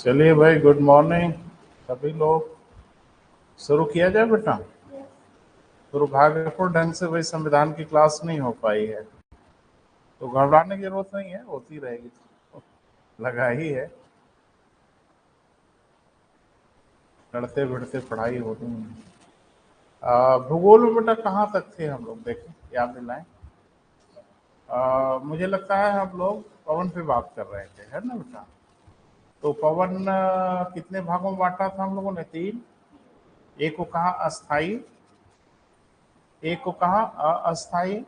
चलिए भाई, good morning सभी लोग। शुरू किया जाए बेटा। दुर्भाग्यपूर्ण ढंग से भाई संविधान की क्लास नहीं हो पाई है, तो घबराने की जरूरत नहीं है, होती रहेगी। तो लगा ही है, लड़ते भिड़ते पढ़ाई होती है। भूगोल में बेटा कहाँ तक थे हम लोग, देखें, याद दिलाएं। मुझे लगता है हम लोग पवन पे बात कर रहे थे, है ना बेटा। तो पवन कितने भागों में बांटा था हम लोगों ने? तीन। एक को कहा अस्थाई, एक को कहा अस्थाई,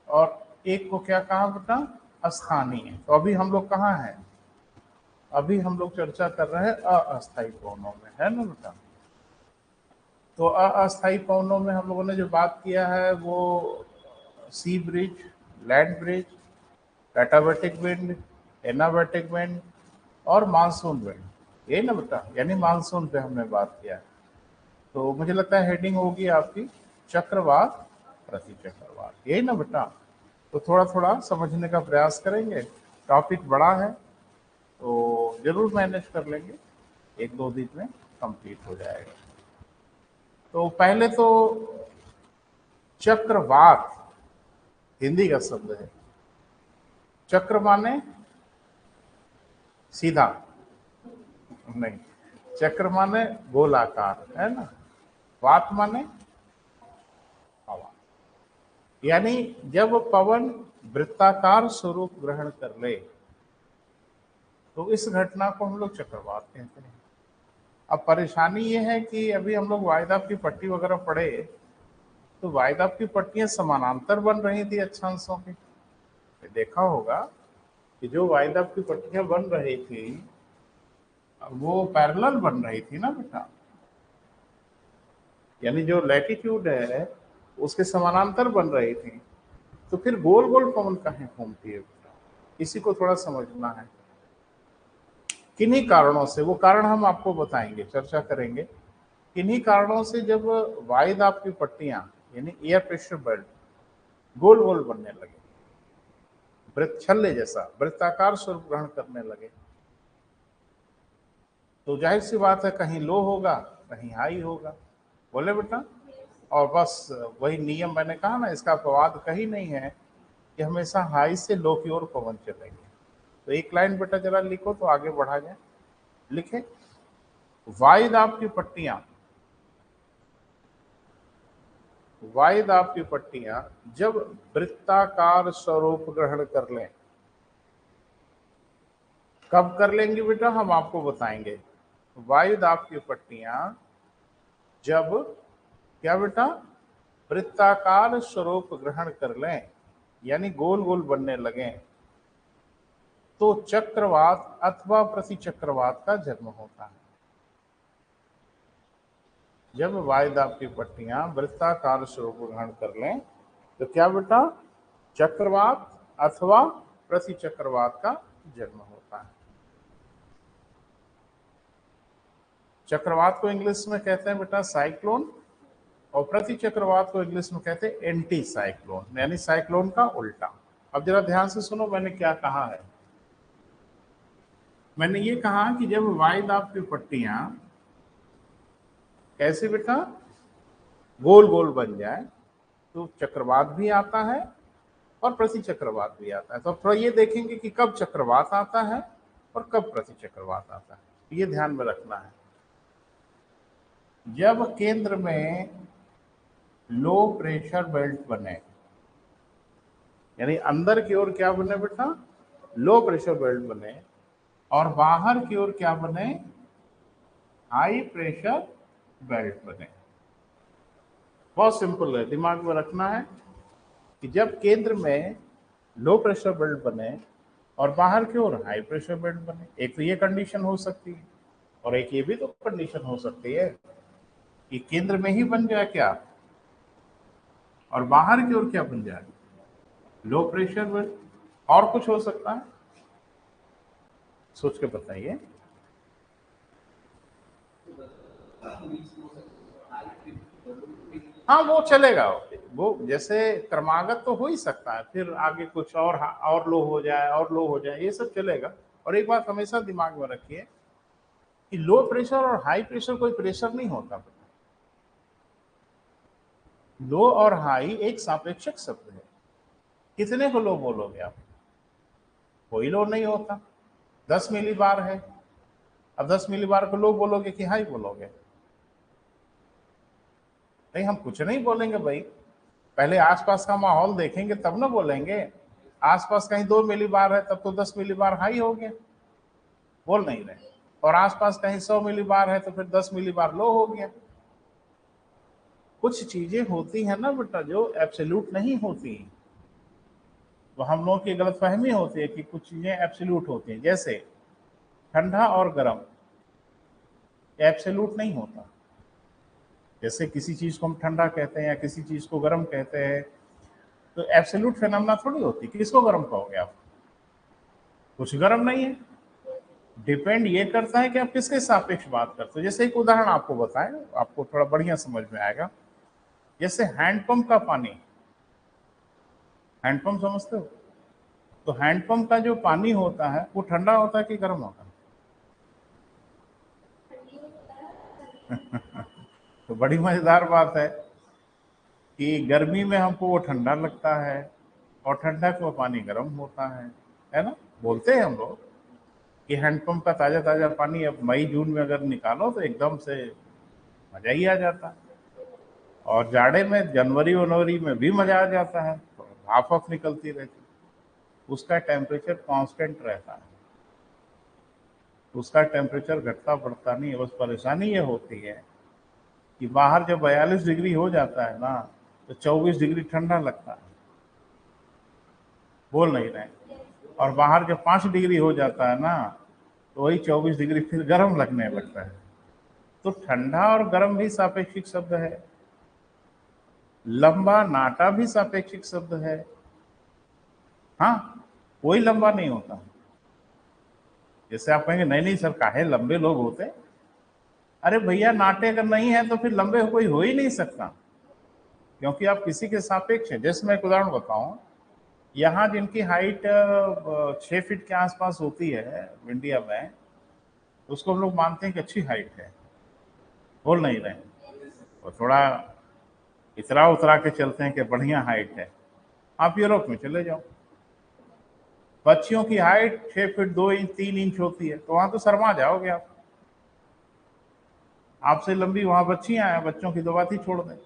और एक को क्या कहा बेटा? स्थानीय। तो अभी हम लोग कहाँ हैं? अभी हम लोग चर्चा कर रहे हैं अस्थायी पवनों में, है ना बेटा। तो अस्थायी पवनों में हम लोगों ने जो बात किया है वो sea breeze, land breeze, katabatic wind, anabatic wind और मानसून विंड, यही ना बेटा। यानी मानसून पे हमने बात किया है। तो मुझे लगता है हेडिंग होगी आपकी चक्रवात प्रति चक्रवात, यही ना बेटा। तो थोड़ा थोड़ा समझने का प्रयास करेंगे। टॉपिक बड़ा है तो जरूर मैनेज कर लेंगे, एक दो दिन में कंप्लीट हो जाएगा। तो पहले तो चक्रवात हिंदी का शब्द है। चक्र माने सीधा नहीं, चक्र माने गोलाकार, है ना। वात माने हवा। यानी जब पवन वृत्ताकार स्वरूप ग्रहण कर ले तो इस घटना को हम लोग चक्रवात कहते हैं। अब परेशानी ये है कि अभी हम लोग वायुदाब की पट्टी वगैरह पढ़े, तो वायुदाब की पट्टियां समानांतर बन रही थी अक्षांशों की। देखा होगा कि जो वायुदाब की पट्टियां बन रही थी वो पैरेलल बन रही थी ना बेटा। यानी जो लैटिट्यूड है उसके समानांतर बन रही थी। तो फिर गोल गोल पवन कहीं घूमती है बेटा, इसी को थोड़ा समझना है। किन्हीं कारणों से, वो कारण हम आपको बताएंगे, चर्चा करेंगे। किन्हीं कारणों से जब वायुदाब की पट्टियां यानी एयर प्रेशर बेल्ट गोल गोल बनने लगे, वृत्त छल्ले जैसा वृत्ताकार स्वरूप ग्रहण करने लगे, तो जाहिर सी बात है कहीं लो होगा कहीं हाई होगा, बोले बेटा। और बस वही नियम मैंने कहा ना, इसका अपवाद कहीं नहीं है कि हमेशा हाई से लो की ओर पवन चलेंगे। तो एक लाइन बेटा जरा लिखो तो आगे बढ़ा जाए। लिखे, वायुदाब की पट्टियां, वायुदाब की पट्टियां जब वृत्ताकार स्वरूप ग्रहण कर लें, कब कर लेंगी बेटा हम आपको बताएंगे। वायुदाब की पट्टियां जब क्या बेटा? वृत्ताकार स्वरूप ग्रहण कर लें, यानी गोल गोल बनने लगे, तो चक्रवात अथवा प्रति चक्रवात का जन्म होता है। जब वायुदाब की पट्टियां वृत्ताकार स्वरूप ग्रहण कर लें तो क्या बेटा? चक्रवात अथवा प्रति चक्रवात का जन्म होता है। चक्रवात को इंग्लिश में कहते हैं बेटा साइक्लोन, और प्रति चक्रवात को इंग्लिश में कहते हैं एंटी साइक्लोन, यानी साइक्लोन का उल्टा। अब जरा ध्यान से सुनो मैंने क्या कहा है। मैंने ये कहा कि जब वायुदाब की पट्टियां कैसे बेटा गोल गोल बन जाए तो चक्रवात भी आता है और प्रति चक्रवात भी आता है। तो थोड़ा ये देखेंगे कि कब चक्रवात आता है और कब प्रति चक्रवात आता है, ये ध्यान में रखना है। जब केंद्र में लो प्रेशर बेल्ट बने, यानी अंदर की ओर क्या बने बेटा? लो प्रेशर बेल्ट बने, और बाहर की ओर क्या बने? हाई प्रेशर बेल्ट बने। बहुत सिंपल है, दिमाग में रखना है कि जब केंद्र में लो प्रेशर बेल्ट बने और बाहर की ओर हाई प्रेशर बेल्ट बने, एक तो ये कंडीशन हो सकती है, और एक ये भी तो कंडीशन हो सकती है कि केंद्र में ही बन जाए क्या, और बाहर की ओर क्या बन जाए? Low pressure belt. और कुछ हो सकता है? सोच के बताइए। हाँ वो चलेगा, वो जैसे क्रमागत तो हो ही सकता है, फिर आगे कुछ और लो हो जाए और लो हो जाए, ये सब चलेगा। और एक बात हमेशा दिमाग में रखिए कि लो प्रेशर और हाई प्रेशर कोई प्रेशर नहीं होता। लो और हाई एक सापेक्षक शब्द है। कितने को लो बोलोगे आप? कोई लो नहीं होता। 10 मिली बार है, अब 10 मिली बार को लो बोलोगे कि हाई बोलोगे? नहीं, हम कुछ नहीं बोलेंगे भाई, पहले आसपास का माहौल देखेंगे तब ना बोलेंगे। आसपास कहीं 2 मिली बार है तब तो 10 मिली बार हाई हो गया, बोल नहीं रहे। और आसपास कहीं 100 मिली बार है तो फिर 10 मिली बार लो हो गया। कुछ चीजें होती है ना बेटा जो एब्सोल्यूट नहीं होती, तो हम लोगों की गलतफहमी होती है कि कुछ चीजें एब्सोल्यूट होती हैं। जैसे ठंडा और गर्म एब्सोल्यूट नहीं होता। जैसे किसी चीज को हम ठंडा कहते हैं या किसी चीज को गर्म कहते हैं, तो एब्सोल्यूट फेनोमेना थोड़ी होती। किसको गर्म कहोगे आप? कुछ गर्म नहीं है। डिपेंड ये करता है कि आप किसके सापेक्ष बात करते हो। जैसे एक उदाहरण आपको बताएं, आपको थोड़ा बढ़िया समझ में आएगा। जैसे हैंडपंप का पानी, हैंडपंप समझते हो? तो हैंडपंप का जो पानी होता है वो ठंडा होता है कि गर्म होता है? तो बड़ी मजेदार बात है कि गर्मी में हमको वो ठंडा लगता है और ठंडक में पानी गर्म होता है ना? बोलते हैं हम लोग कि हैंडपंप का ताज़ा ताज़ा पानी अब मई जून में अगर निकालो तो एकदम से मज़ा ही आ जाता है, और जाड़े में जनवरी वनवरी में भी मज़ा आ जाता है, तो भाप वाप निकलती रहती है। उसका टेम्परेचर कांस्टेंट रहता है, उसका टेम्परेचर घटता बढ़ता नहीं है। बस परेशानी ये होती है कि बाहर जब 42 डिग्री हो जाता है ना तो 24 डिग्री ठंडा लगता है, बोल नहीं रहे। और बाहर जब 5 डिग्री हो जाता है ना तो वही 24 डिग्री फिर गर्म लगने लगता है। तो ठंडा और गर्म भी सापेक्षिक शब्द है, लंबा नाटा भी सापेक्षिक शब्द है। हाँ, कोई लंबा नहीं होता। जैसे आप कहेंगे नहीं नहीं सर काहे लंबे लोग होते, अरे भैया नाटे अगर नहीं है तो फिर लंबे कोई हो ही नहीं सकता, क्योंकि आप किसी के सापेक्ष है। जैसे मैं एक उदाहरण बताऊं, यहाँ जिनकी हाइट 6 फीट के आसपास होती है इंडिया में, उसको हम लोग मानते हैं कि अच्छी हाइट है, बोल नहीं रहे। और थोड़ा इतरा उतरा के चलते हैं कि बढ़िया हाइट है। आप यूरोप में चले जाओ, बच्चियों की हाइट 6 फीट 2 इंच 3 इंच होती है, तो वहां तो शर्मा जाओगे आप। आपसे लंबी वहां बच्चियां हैं, बच्चों की तो बात ही छोड़ दें।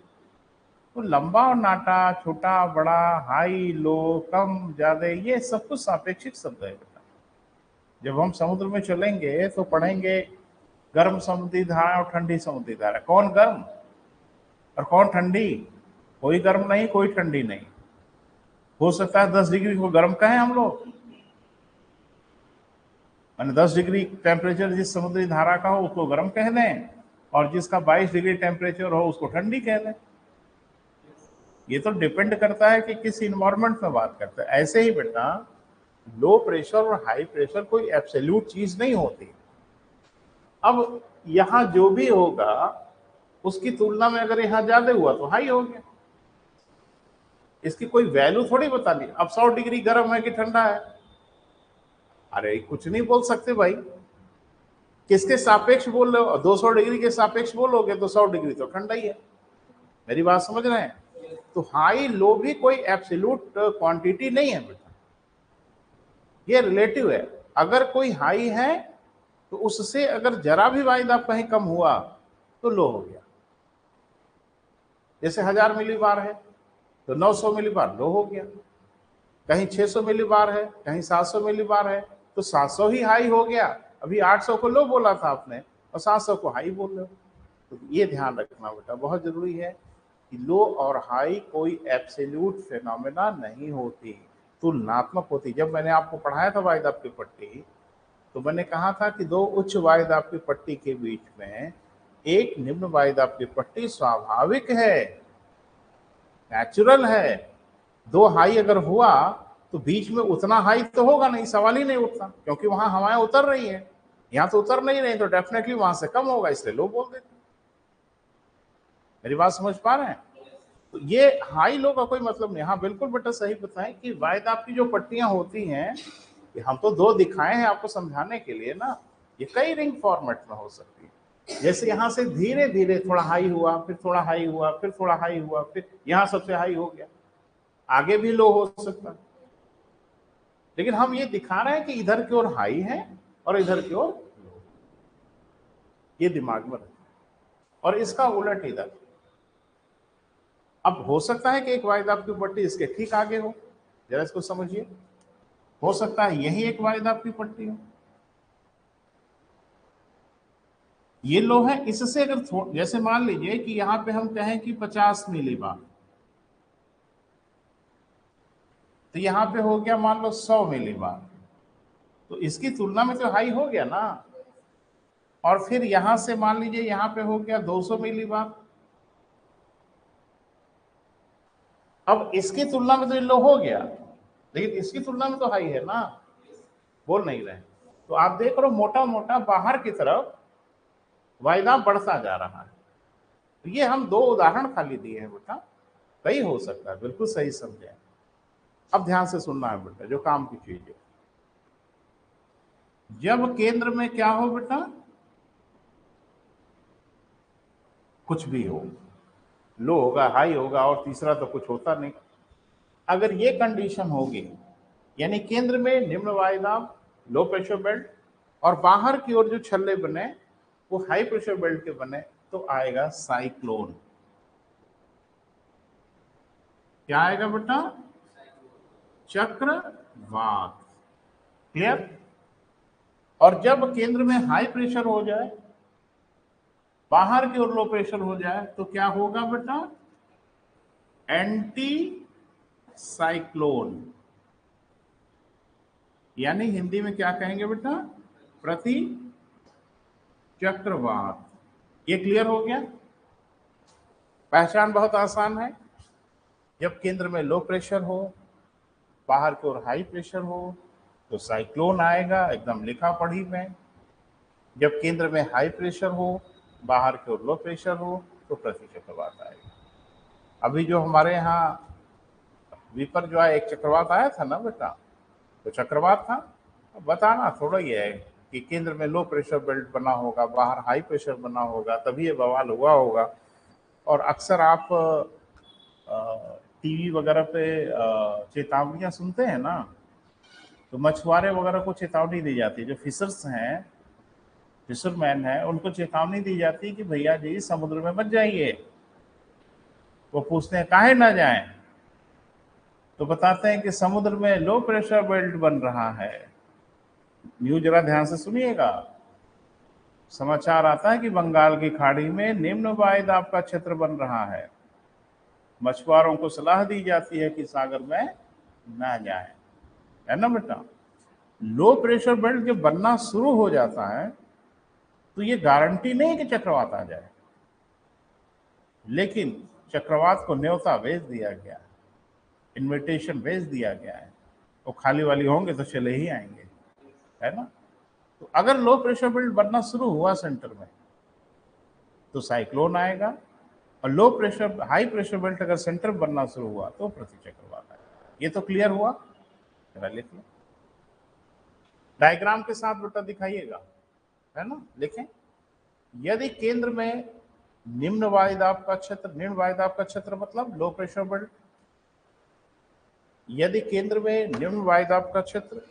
तो लंबा और नाटा, छोटा बड़ा, हाई लो, कम ज्यादा, ये सब कुछ सापेक्षिक शब्द है बेटा। जब हम समुद्र में चलेंगे तो पढ़ेंगे गर्म समुद्री धारा और ठंडी समुद्री धारा। कौन गर्म और कौन ठंडी? कोई गर्म नहीं, कोई ठंडी नहीं। हो सकता है 10 डिग्री को गर्म कहें हम लोग, मैंने 10 डिग्री टेम्परेचर जिस समुद्री धारा का हो उसको गर्म कह दें, और जिसका 22 डिग्री टेम्परेचर हो उसको ठंडी कह दें। ये तो डिपेंड करता है कि किस इन्वायरमेंट में बात करते हैं। ऐसे ही बेटा लो प्रेशर और हाई प्रेशर कोई एब्सोल्यूट चीज नहीं होती। अब यहां जो भी होगा उसकी तुलना में अगर यहां ज्यादा हुआ तो हाई हो गया, इसकी कोई वैल्यू थोड़ी बता दी। अब 100 डिग्री गर्म है कि ठंडा है, अरे कुछ नहीं बोल सकते भाई। किसके सापेक्ष बोल रहे हो? 200 डिग्री के सापेक्ष बोलोगे तो 100 डिग्री तो ठंडा ही है। मेरी बात समझ रहे हैं? तो हाई लो भी कोई एब्सोल्यूट क्वांटिटी नहीं है बेटा, ये रिलेटिव है। अगर कोई हाई है तो उससे अगर जरा भी वाइड कहीं कम हुआ तो लो हो गया। जैसे 1000 मिली बार है तो 900 मिली बार लो हो गया, कहीं 600 मिली बार है, कहीं 700 मिली बार है तो 700 ही हाई हो गया। अभी 800 को लो बोला था आपने और 700 को हाई बोल रहे हो। तो ये ध्यान रखना बेटा, बहुत जरूरी है कि लो और हाई कोई एब्सोल्यूट फेनोमेना नहीं होती, तुलनात्मक होती। जब मैंने आपको पढ़ाया था वायुदाब की पट्टी, तो मैंने कहा था कि दो उच्च वायुदाब की पट्टी के बीच में एक निम्न वायुदाब की पट्टी स्वाभाविक है, नेचुरल है। दो हाई अगर हुआ तो बीच में उतना हाई तो होगा नहीं, सवाल ही नहीं उठता, क्योंकि वहां हवाएं उतर रही है, यहां तो उतर नहीं रही, तो डेफिनेटली वहां से कम होगा, इसलिए लो बोल देते। मेरी बात समझ पा रहे हैं? तो ये हाई लो का कोई मतलब नहीं। हाँ बिल्कुल बेटा सही बताएं कि वायुदाब की जो पट्टियां होती हैं, हम तो दो दिखाए हैं आपको समझाने के लिए ना, ये कई रिंग फॉर्मेट में हो सकती है। जैसे यहां से धीरे धीरे थोड़ा हाई हुआ, फिर थोड़ा हाई हुआ, फिर थोड़ा हाई हुआ, फिर यहां सबसे हाई हो गया, आगे भी लो हो सकता है। लेकिन हम ये दिखा रहे हैं कि इधर की ओर हाई है और इधर की ओर लो, ये दिमाग में रखें। और इसका उलट इधर, अब हो सकता है कि एक वायदाब की पट्टी इसके ठीक आगे हो, जरा इसको समझिए। हो सकता है यही एक वायदाब की पट्टी हो, ये लो है, इससे अगर जैसे मान लीजिए कि यहां पे हम कहें कि 50 मिलीबार, तो यहां पे हो गया मान लो 100 मिलीबार, तो इसकी तुलना में तो हाई हो गया ना। और फिर यहां से मान लीजिए यहां पे हो गया 200 मिलीबार, अब इसकी तुलना में तो लो हो गया, लेकिन इसकी तुलना में तो हाई है ना, बोल नहीं रहे। तो आप देख रहे हो मोटा मोटा बाहर की तरफ वायदा बढ़ता जा रहा है। तो ये हम दो उदाहरण खाली दिए हैं बेटा, सही हो सकता है, बिल्कुल सही समझे। अब ध्यान से सुनना है बेटा, जो काम की चीज है। जब केंद्र में क्या हो बेटा, कुछ भी हो, लो होगा, हाई होगा, और तीसरा तो कुछ होता नहीं। अगर ये कंडीशन होगी, यानी केंद्र में निम्न वायुदाब, लो प्रेशर बेल्ट, और बाहर की ओर जो छल्ले बने वो हाई प्रेशर बेल्ट के बने, तो आएगा साइक्लोन। क्या आएगा बेटा, चक्रवात। क्लियर। और जब केंद्र में हाई प्रेशर हो जाए, बाहर की ओर लो प्रेशर हो जाए, तो क्या होगा बेटा, एंटी साइक्लोन। यानी हिंदी में क्या कहेंगे बेटा, प्रति चक्रवात। ये क्लियर हो गया। पहचान बहुत आसान है। जब केंद्र में लो प्रेशर हो, बाहर की ओर हाई प्रेशर हो, तो साइक्लोन आएगा, एकदम लिखा पढ़ी में। जब केंद्र में हाई प्रेशर हो, बाहर की ओर लो प्रेशर हो, तो प्रति चक्रवात आएगा। अभी जो हमारे यहाँ विपर जो है, एक चक्रवात आया था ना बेटा, तो चक्रवात था। बताना थोड़ा ही है कि केंद्र में लो प्रेशर बेल्ट बना होगा, बाहर हाई प्रेशर बना होगा, तभी ये बवाल हुआ होगा। और अक्सर आप टीवी वगैरह पे चेतावनियां सुनते हैं ना, तो मछुआरे वगैरह को चेतावनी दी जाती है, जो फिशर्स हैं, फिशरमैन है, उनको चेतावनी दी जाती है कि भैया जी समुद्र में मत जाइए। वो पूछते हैं काहे ना जाएं, तो बताते हैं कि समुद्र में लो प्रेशर बेल्ट बन रहा है। न्यूज जरा ध्यान से सुनिएगा। समाचार आता है कि बंगाल की खाड़ी में निम्न वायुदाब का क्षेत्र बन रहा है। मछुआरों को सलाह दी जाती है कि सागर में ना जाएं, है ना बेटा। लो प्रेशर बेल्ट जब बनना शुरू हो जाता है, तो ये गारंटी नहीं है कि चक्रवात आ जाए, लेकिन चक्रवात को न्योता भेज दिया गया है, इनविटेशन भेज दिया गया है। वो खाली वाली होंगे तो चले ही आएंगे, है ना। तो अगर लो प्रेशर बेल्ट बनना शुरू हुआ सेंटर में, तो साइक्लोन आएगा। और low pressure high pressure belt अगर सेंटर बनना शुरू हुआ, तो प्रति चक्रवात आएगा। ये तो क्लियर हुआ। जरा लिख लो, डायग्राम के साथ बेटा दिखाइएगा, है ना। लिखें, यदि केंद्र में निम्न वायुदाब का क्षेत्र, निम्न वायुदाब का क्षेत्र मतलब लो प्रेशर बेल्ट, यदि केंद्र में निम्न वायुदाब का क्षेत्र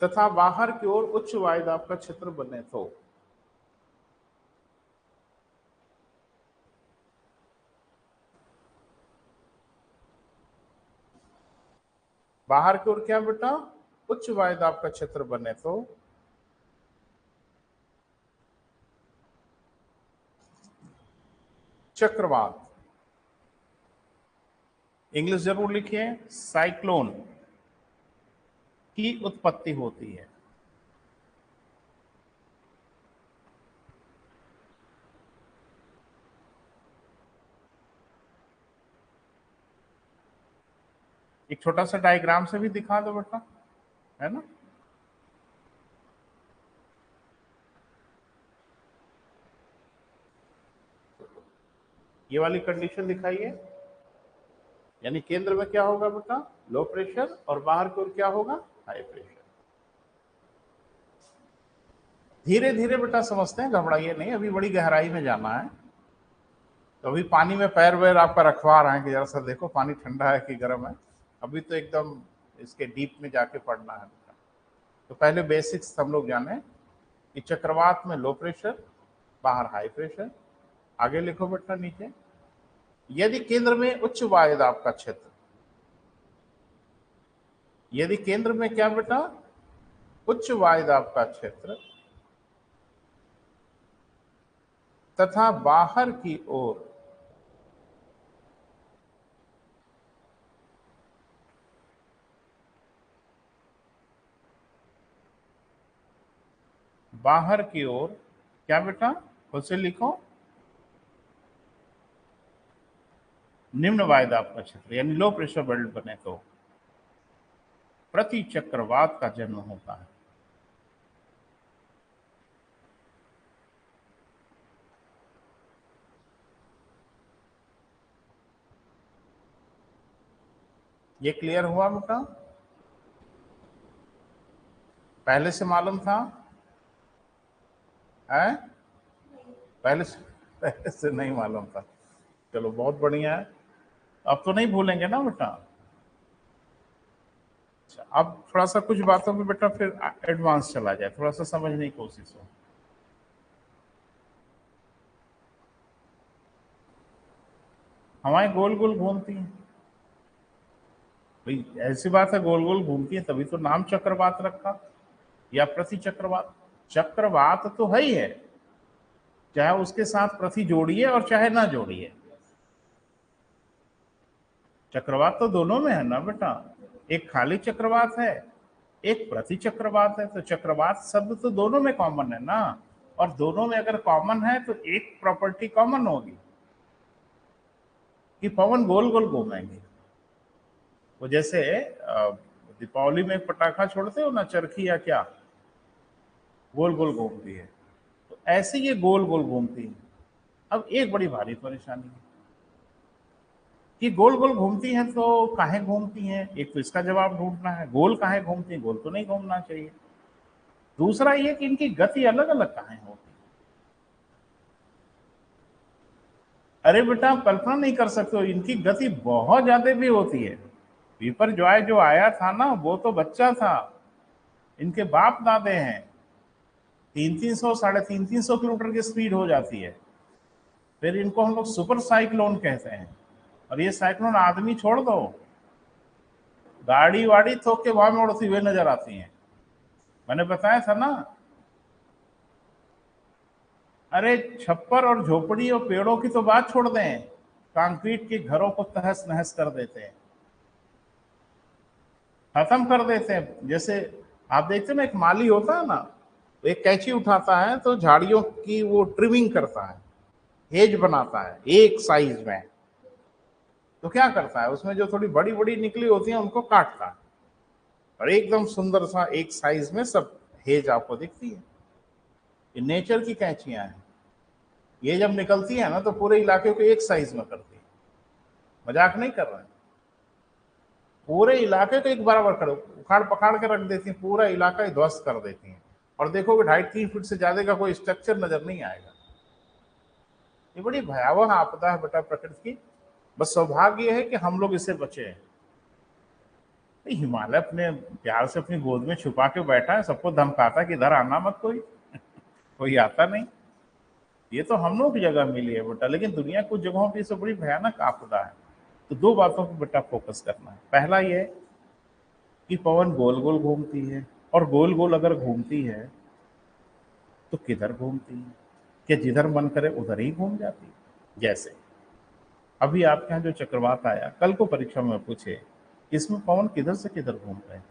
तथा बाहर की ओर उच्च वायुदाब का क्षेत्र बने, तो बाहर की ओर क्या बेटा, उच्च वायुदाब का क्षेत्र बने, तो चक्रवात। इंग्लिश जरूर लिखिए, साइक्लोन की उत्पत्ति होती है। एक छोटा सा डायग्राम से भी दिखा दो बेटा, है ना। ये वाली कंडीशन दिखाइए। यानी केंद्र में क्या होगा बेटा, लो प्रेशर, और बाहर की ओर क्या होगा, हाई प्रेशर। धीरे धीरे बेटा समझते हैं, घबराइए नहीं, अभी बड़ी गहराई में जाना है। तो अभी पानी में पैर वैर आपका रखवा रहे हैं कि जरा सा देखो पानी ठंडा है कि गर्म है, अभी तो एकदम इसके डीप में जाके पढ़ना है बेटा। तो पहले बेसिक्स हम लोग जाने कि चक्रवात में लो प्रेशर, बाहर हाई प्रेशर। आगे लिखो बेटा नीचे, यदि केंद्र में उच्च वायु दाब का क्षेत्र, यदि केंद्र में क्या बेटा, उच्च वायु दाब का क्षेत्र तथा बाहर की ओर क्या बेटा, खुद से लिखो, निम्न वायु दाब का क्षेत्र यानी लो प्रेशर बेल्ट बने तो प्रति चक्रवात का जन्म होता है। ये क्लियर हुआ बेटा, पहले से मालूम था है? पहले से नहीं मालूम था, चलो बहुत बढ़िया है, अब तो नहीं भूलेंगे ना बेटा। अच्छा, अब थोड़ा सा कुछ बातों में बेटा फिर एडवांस चला जाए, थोड़ा सा समझने की कोशिश हो। हवाएं गोल गोल घूमती हैं भाई, ऐसी बात है, गोल गोल घूमती है तभी तो नाम चक्रवात रखा, या प्रति चक्रवात। चक्रवात तो है ही है, चाहे उसके साथ प्रति जोड़िए और चाहे ना जोड़िए, चक्रवात तो दोनों में है ना बेटा, एक खाली चक्रवात है, एक प्रति चक्रवात है, तो चक्रवात शब्द तो दोनों में कॉमन है ना, और दोनों में अगर कॉमन है तो एक प्रॉपर्टी कॉमन होगी कि पवन गोल गोल घूमेंगे। वो जैसे दीपावली में पटाखा छोड़ते हो ना, चरखी या क्या, गोल गोल घूमती है, तो ऐसे ये गोल गोल घूमती है। अब एक बड़ी भारी परेशानी है कि गोल गोल घूमती हैं तो काहे घूमती हैं, एक तो इसका जवाब ढूंढना है, गोल काहे घूमती हैं, गोल तो नहीं घूमना चाहिए। दूसरा ये कि इनकी गति अलग अलग काहे होती है। अरे बेटा आप कल्पना नहीं कर सकते हो, इनकी गति बहुत ज्यादा भी होती है। पीपर जॉय जो आया था ना, वो तो बच्चा था, इनके बाप दादे हैं, 300 350 किलोमीटर की स्पीड हो जाती है। फिर इनको हम लोग सुपर साइक्लोन कहते हैं, और ये साइक्लोन आदमी छोड़ दो, गाड़ी वाड़ी ठोक के वहां में उड़ती हुए नजर आती हैं। मैंने बताया था ना, अरे छप्पर और झोपड़ी और पेड़ों की तो बात छोड़ दें, कंक्रीट के घरों को तहस नहस कर देते हैं, खत्म कर देते हैं। जैसे आप देखते हैं ना, एक माली होता है ना, एक कैंची उठाता है तो झाड़ियों की वो ट्रिमिंग करता है, हेज बनाता है एक साइज में, तो क्या करता है, उसमें जो थोड़ी बड़ी बड़ी निकली होती है उनको काटता है, और एकदम सुंदर सा एक साइज में सब हेज आपको दिखती है। ये नेचर की कैंचियां हैं, ये जब निकलती है ना तो पूरे इलाके को एक साइज में करती है, मजाक नहीं कर रहे हैं, पूरे इलाके को एक बराबर कर उखाड़ पखाड़ के रख देती है, पूरा इलाका ही ध्वस्त कर देती है, और देखोगे 2.5-3 फीट से ज्यादा का कोई स्ट्रक्चर नजर नहीं आएगा। ये बड़ी भयावह आपदा है बेटा प्रकृति की, बस सौभाग्य है कि हम लोग इससे बचे हैं। हिमालय अपने प्यार से अपनी गोद में छुपा के बैठा है, सबको धमकाता कि इधर आना मत, कोई आता नहीं। ये तो हम लोग की जगह मिली है बेटा, लेकिन दुनिया कुछ जगहों पे इसे बड़ी भयानक आपदा है। तो दो बातों पर बेटा फोकस करना है। पहला ये कि पवन गोल गोल घूमती है, और गोल गोल अगर घूमती है तो किधर घूमती है, कि जिधर मन करे उधर ही घूम जाती है। जैसे अभी आपके यहाँ जो चक्रवात आया, कल को परीक्षा में पूछे इसमें पवन किधर से किधर घूम रहे हैं।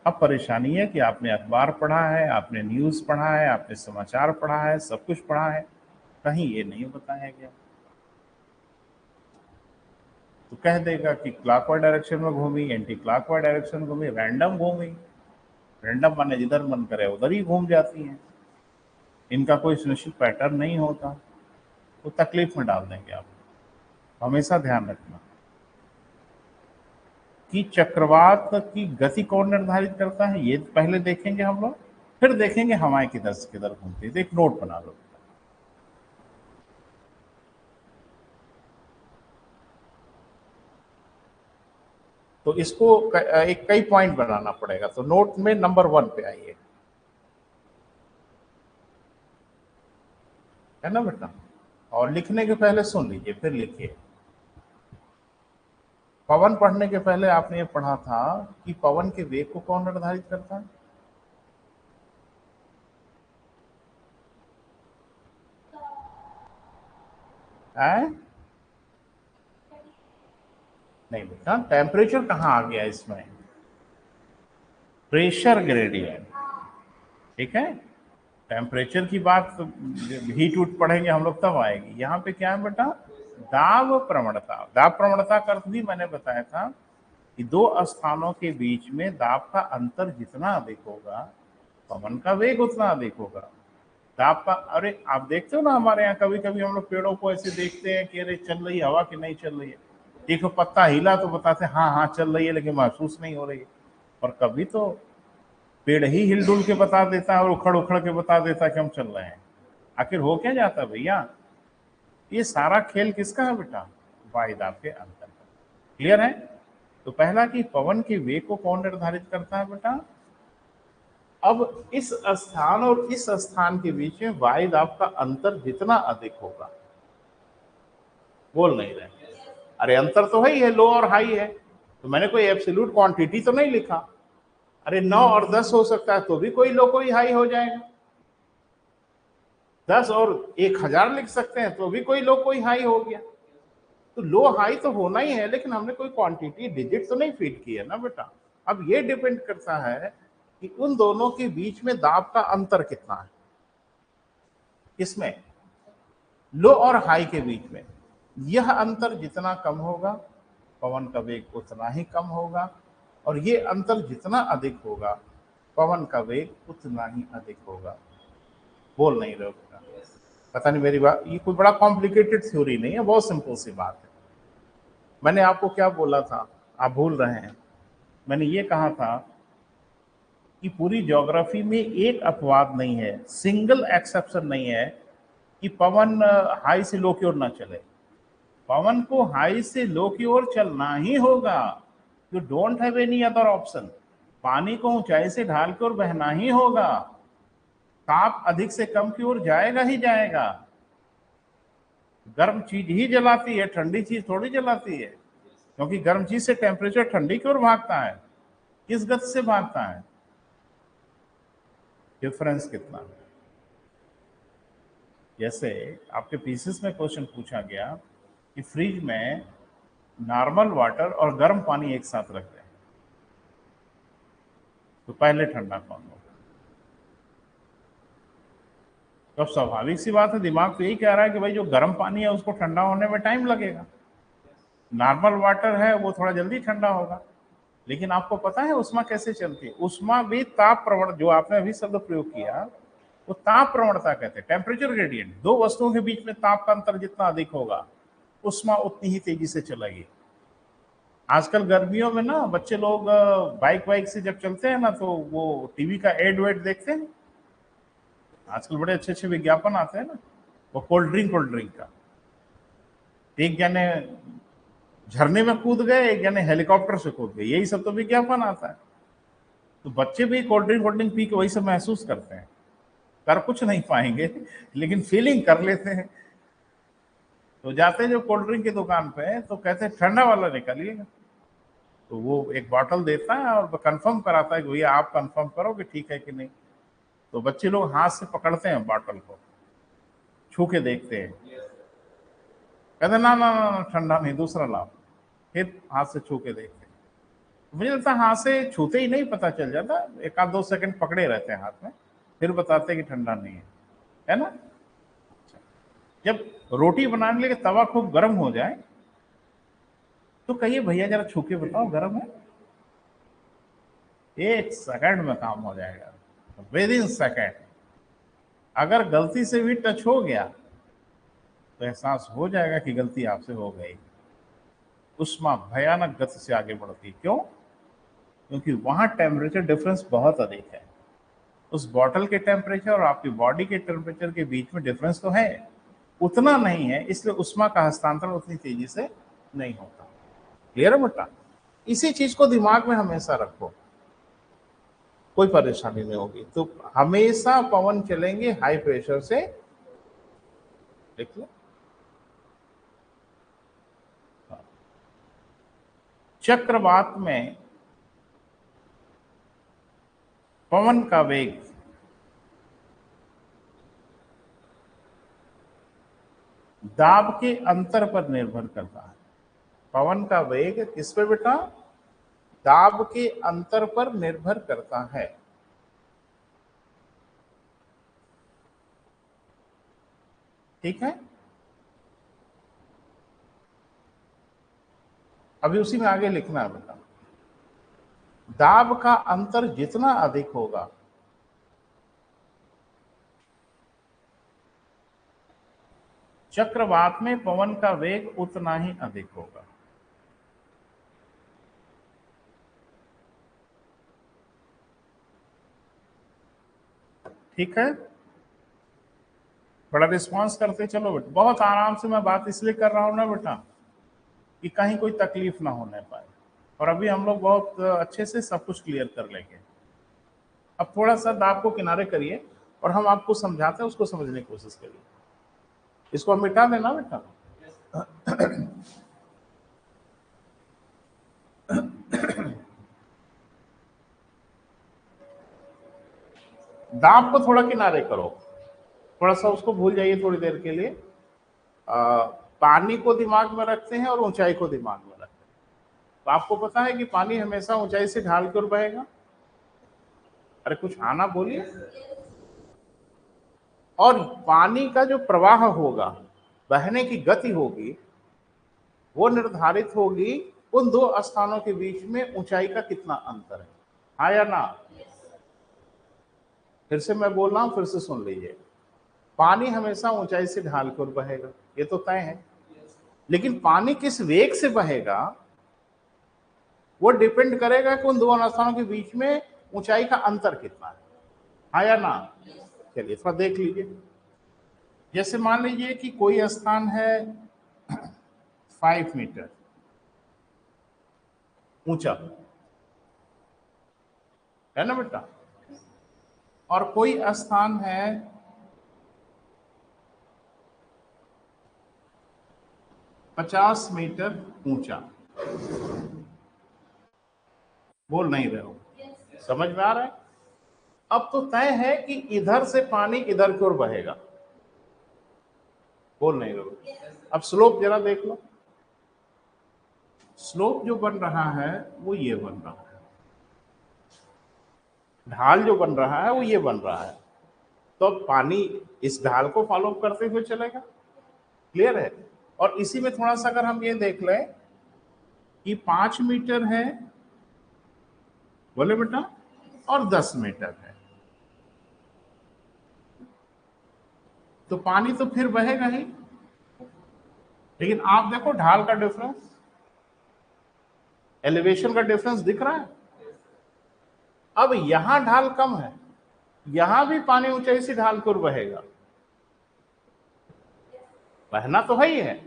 अब परेशानी है कि आपने अखबार पढ़ा है, आपने न्यूज़ पढ़ा है, आपने समाचार पढ़ा है, सब कुछ पढ़ा है, कहीं ये नहीं बताया गया। तो कह देगा कि क्लॉकवाइज डायरेक्शन में घूमी, एंटी क्लॉकवाइज डायरेक्शन में घूमी, रैंडम घूमी। रैंडम माने जिधर मन करे उधर ही घूम जाती हैं, इनका कोई सुनिश्चित पैटर्न नहीं होता, तो तकलीफ में डाल देंगे आप। हमेशा ध्यान रखना कि चक्रवात की गति कौन निर्धारित करता है, ये पहले देखेंगे हम लोग, फिर देखेंगे हवाएं किधर से किधर घूमती है। तो एक नोट बना लो। तो इसको एक कई पॉइंट बनाना पड़ेगा। तो नोट में नंबर 1 पे आइए, है ना बेटा। और लिखने के पहले सुन लीजिए फिर लिखिए। पवन पढ़ने के पहले आपने ये पढ़ा था कि पवन के वेग को कौन निर्धारित करता है? है? नहीं बेटा, टेम्परेचर कहाँ आ गया इसमें? प्रेशर ग्रेडियंट, ठीक है। टेम्परेचर की बात हीट उट पढ़ेंगे हम लोग तब आएगी। यहाँ पे क्या है बेटा? दाब प्रवणता। दाब प्रवणता का अर्थ भी मैंने बताया था कि दो स्थानों के बीच में दाब का अंतर जितना अधिक होगा, पवन का वेग उतना अधिक होगा। दाब का, अरे आप देखते हो ना हमारे यहाँ कभी कभी हम लोग पेड़ों को ऐसे देखते हैं कि अरे चल रही हवा कि नहीं चल रही है। देखो पत्ता हिला तो बताते हैं हाँ हाँ चल रही है, लेकिन महसूस नहीं हो रही है। और कभी तो पेड़ ही हिलडुल के बता देता है और उखड़ उखड़ के बता देता है कि हम चल रहे हैं। आखिर हो क्या जाता है भैया? ये सारा खेल किसका है बेटा? वायुदाब के अंतर का। क्लियर है? तो पहला कि पवन के वेग को कौन निर्धारित करता है बेटा? अब इस स्थान और इस स्थान के बीच में वायुदाब का अंतर जितना अधिक होगा, बोल नहीं रहे? अरे अंतर तो है ही है, लो और हाई है। तो मैंने कोई एब्सोल्यूट क्वांटिटी तो नहीं लिखा। अरे 9 और 10 हो सकता है तो भी कोई लो कोई हाई हो जाएगा। 10 और 1000 लिख सकते हैं तो भी कोई लो कोई हाई हो गया। तो लो हाई तो होना ही है, लेकिन हमने कोई क्वांटिटी डिजिट तो नहीं फीड की है ना बेटा। अब ये डिपेंड करता है कि उन दोनों के बीच में दाब का अंतर कितना है। इसमें लो और हाई के बीच में यह अंतर जितना कम होगा, पवन का वेग उतना ही कम होगा। और ये अंतर जितना अधिक होगा, पवन का वेग उतना ही अधिक होगा। बोल नहीं रहे हो बेटा? पता नहीं मेरी बात, ये कोई बड़ा कॉम्प्लिकेटेड थ्योरी नहीं है, बहुत सिंपल सी बात है। मैंने आपको क्या बोला था, आप भूल रहे हैं। मैंने ये कहा था कि पूरी ज्योग्राफी में एक अपवाद नहीं है, सिंगल एक्सेप्शन नहीं है कि पवन हाई से लो की ओर ना चले। पवन को हाई से लो की ओर चलना ही होगा। You don't have any other option. पानी को ऊंचाई से ढाल की ओर बहना ही होगा। ताप अधिक से कम की ओर जाएगा ही जाएगा। गर्म चीज ही जलाती है, ठंडी चीज थोड़ी जलाती है। क्योंकि गर्म चीज से टेम्परेचर ठंडी की ओर भागता है। किस गति से भागता है? डिफरेंस कितना है? जैसे आपके पीसीस में क्वेश्चन पूछा गया कि फ्रिज में नॉर्मल वाटर और गर्म पानी एक साथ रख दें तो पहले ठंडा कौन होगा? तो अब स्वाभाविक सी बात है, दिमाग तो यही कह रहा है कि भाई जो गर्म पानी है उसको ठंडा होने में टाइम लगेगा, नॉर्मल वाटर है वो थोड़ा जल्दी ठंडा होगा। लेकिन आपको पता है उष्मा कैसे चलती है? उष्मा भी ताप प्रवण, जो आपने अभी शब्द प्रयोग किया वो ताप प्रवणता कहते हैं, टेम्परेचर ग्रेडियंट। दो वस्तुओं के बीच में ताप का अंतर जितना अधिक होगा, उष्मा उतनी ही तेजी से चलेगी। आजकल गर्मियों में ना बच्चे लोग बाइक वाइक से जब चलते हैं ना तो वो टीवी का एड वेड देखते हैं। आजकल बड़े अच्छे अच्छे विज्ञापन आते हैं ना, वो कोल्ड ड्रिंक का। एक जने झरने में कूद गए, एक जने हेलीकॉप्टर से कूद गए, यही सब तो विज्ञापन आता है। तो बच्चे भी कोल्ड ड्रिंक पी के वही सब महसूस करते हैं। कर कुछ नहीं पाएंगे लेकिन फीलिंग कर लेते हैं। तो जाते हैं जो कोल्ड ड्रिंक की दुकान पे तो कहते हैं ठंडा वाला निकालिएगा। तो वो एक बॉटल देता है और कंफर्म कराता है कि भैया आप कंफर्म करो कि ठीक है कि नहीं। तो बच्चे लोग हाथ से पकड़ते हैं बॉटल को, छू के देखते हैं, कहते ना ना ना ठंडा नहीं, दूसरा लाओ। फिर हाथ से छू के देखते हैं। मुझे लगता है हाथ से छूते ही नहीं पता चल जाता, एक आध 2 सेकंड पकड़े रहते हैं हाथ में, फिर बताते हैं कि ठंडा नहीं है ना। जब रोटी बनाने लगे तवा खूब गर्म हो जाए तो कहिए भैया जरा छू के बताओ गर्म है, 1 सेकंड में काम हो जाएगा, विद इन सेकंड। अगर गलती से भी टच हो गया तो एहसास हो जाएगा कि गलती आपसे हो गई। उष्मा भयानक गति से आगे बढ़ती है। क्यों? क्योंकि वहां टेम्परेचर डिफरेंस बहुत अधिक है। उस बॉटल के टेम्परेचर और आपकी बॉडी के टेम्परेचर के बीच में डिफरेंस तो है, उतना नहीं है, इसलिए उष्मा का हस्तांतरण उतनी तेजी से नहीं होता। क्लियर है बेटा? इसी चीज को दिमाग में हमेशा रखो, कोई परेशानी नहीं होगी। तो हमेशा पवन चलेंगे हाई प्रेशर से। देख लो, चक्रवात में पवन का वेग दाब के अंतर पर निर्भर करता है। पवन का वेग किस पे बेटा? दाब के अंतर पर निर्भर करता है। ठीक है, अभी उसी में आगे लिखना है बेटा। दाब का अंतर जितना अधिक होगा, चक्रवात में पवन का वेग उतना ही अधिक होगा। ठीक है, बड़ा रिस्पांस करते चलो बेटा। बहुत आराम से मैं बात इसलिए कर रहा हूं ना बेटा कि कहीं कोई तकलीफ ना होने पाए, और अभी हम लोग बहुत अच्छे से सब कुछ क्लियर कर लेंगे। अब थोड़ा सा दाब को किनारे करिए और हम आपको समझाते हैं, उसको समझने की कोशिश करिए। इसको हम मिटा देना बेटा। दाब को थोड़ा किनारे करो, थोड़ा सा उसको भूल जाइए थोड़ी देर के लिए। पानी को दिमाग में रखते हैं और ऊंचाई को दिमाग में रखते हैं। तो आपको पता है कि पानी हमेशा ऊंचाई से ढाल कर बहेगा। अरे कुछ आना बोलिए। और पानी का जो प्रवाह होगा, बहने की गति होगी, वो निर्धारित होगी उन दो स्थानों के बीच में ऊंचाई का कितना अंतर है। हाँ या ना? फिर से मैं बोल रहा हूं, फिर से सुन लीजिए। पानी हमेशा ऊंचाई से ढाल कर बहेगा, ये तो तय है। लेकिन पानी किस वेग से बहेगा वो डिपेंड करेगा कि उन दो स्थानों के बीच में ऊंचाई का अंतर कितना है। हाँ या ना? चलिए थोड़ा देख लीजिए। जैसे मान लीजिए कि कोई स्थान है 5 मीटर ऊंचा, है ना बेटा, और कोई स्थान है 50 मीटर ऊंचा। बोल नहीं रहे हो? समझ में आ रहा है? अब तो तय है कि इधर से पानी इधर की ओर बहेगा। बोल नहीं रहे हो? अब स्लोप जरा देख लो। स्लोप जो बन रहा है वो ये बन रहा है, ढाल जो बन रहा है वो ये बन रहा है। तो अब पानी इस ढाल को फॉलो करते हुए चलेगा। क्लियर है? और इसी में थोड़ा सा अगर हम ये देख लें कि 5 मीटर है, बोले बेटा, और 10 मीटर है, तो पानी तो फिर बहेगा ही। लेकिन आप देखो ढाल का डिफरेंस, एलिवेशन का डिफरेंस दिख रहा है। अब यहां ढाल कम है, यहां भी पानी ऊंचाई से ढाल कर बहेगा, बहना तो है ही है।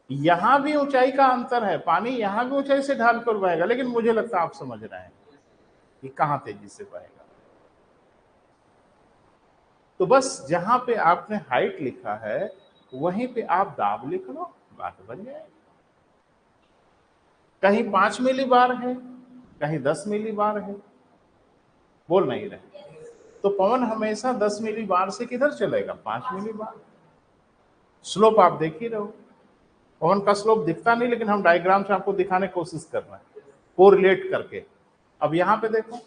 यहां भी ऊंचाई का अंतर है, पानी यहां भी ऊंचाई से ढाल कर बहेगा, लेकिन मुझे लगता है आप समझ रहे हैं कि कहां तेजी से बहेगा। तो बस जहां पे आपने हाइट लिखा है वहीं पे आप दाब लिख लो, बात बन जाएगी। कहीं 5 मिली बार है, कहीं 10 मिली बार है। बोल नहीं रहे? तो पवन हमेशा 10 मिली बार से किधर चलेगा? 5 मिली बार। स्लोप आप देख ही रहे हो, पवन का स्लोप दिखता नहीं, लेकिन हम डायग्राम से आपको दिखाने की कोशिश कर रहे हैं कोरिलेट करके। अब यहां पे देखो,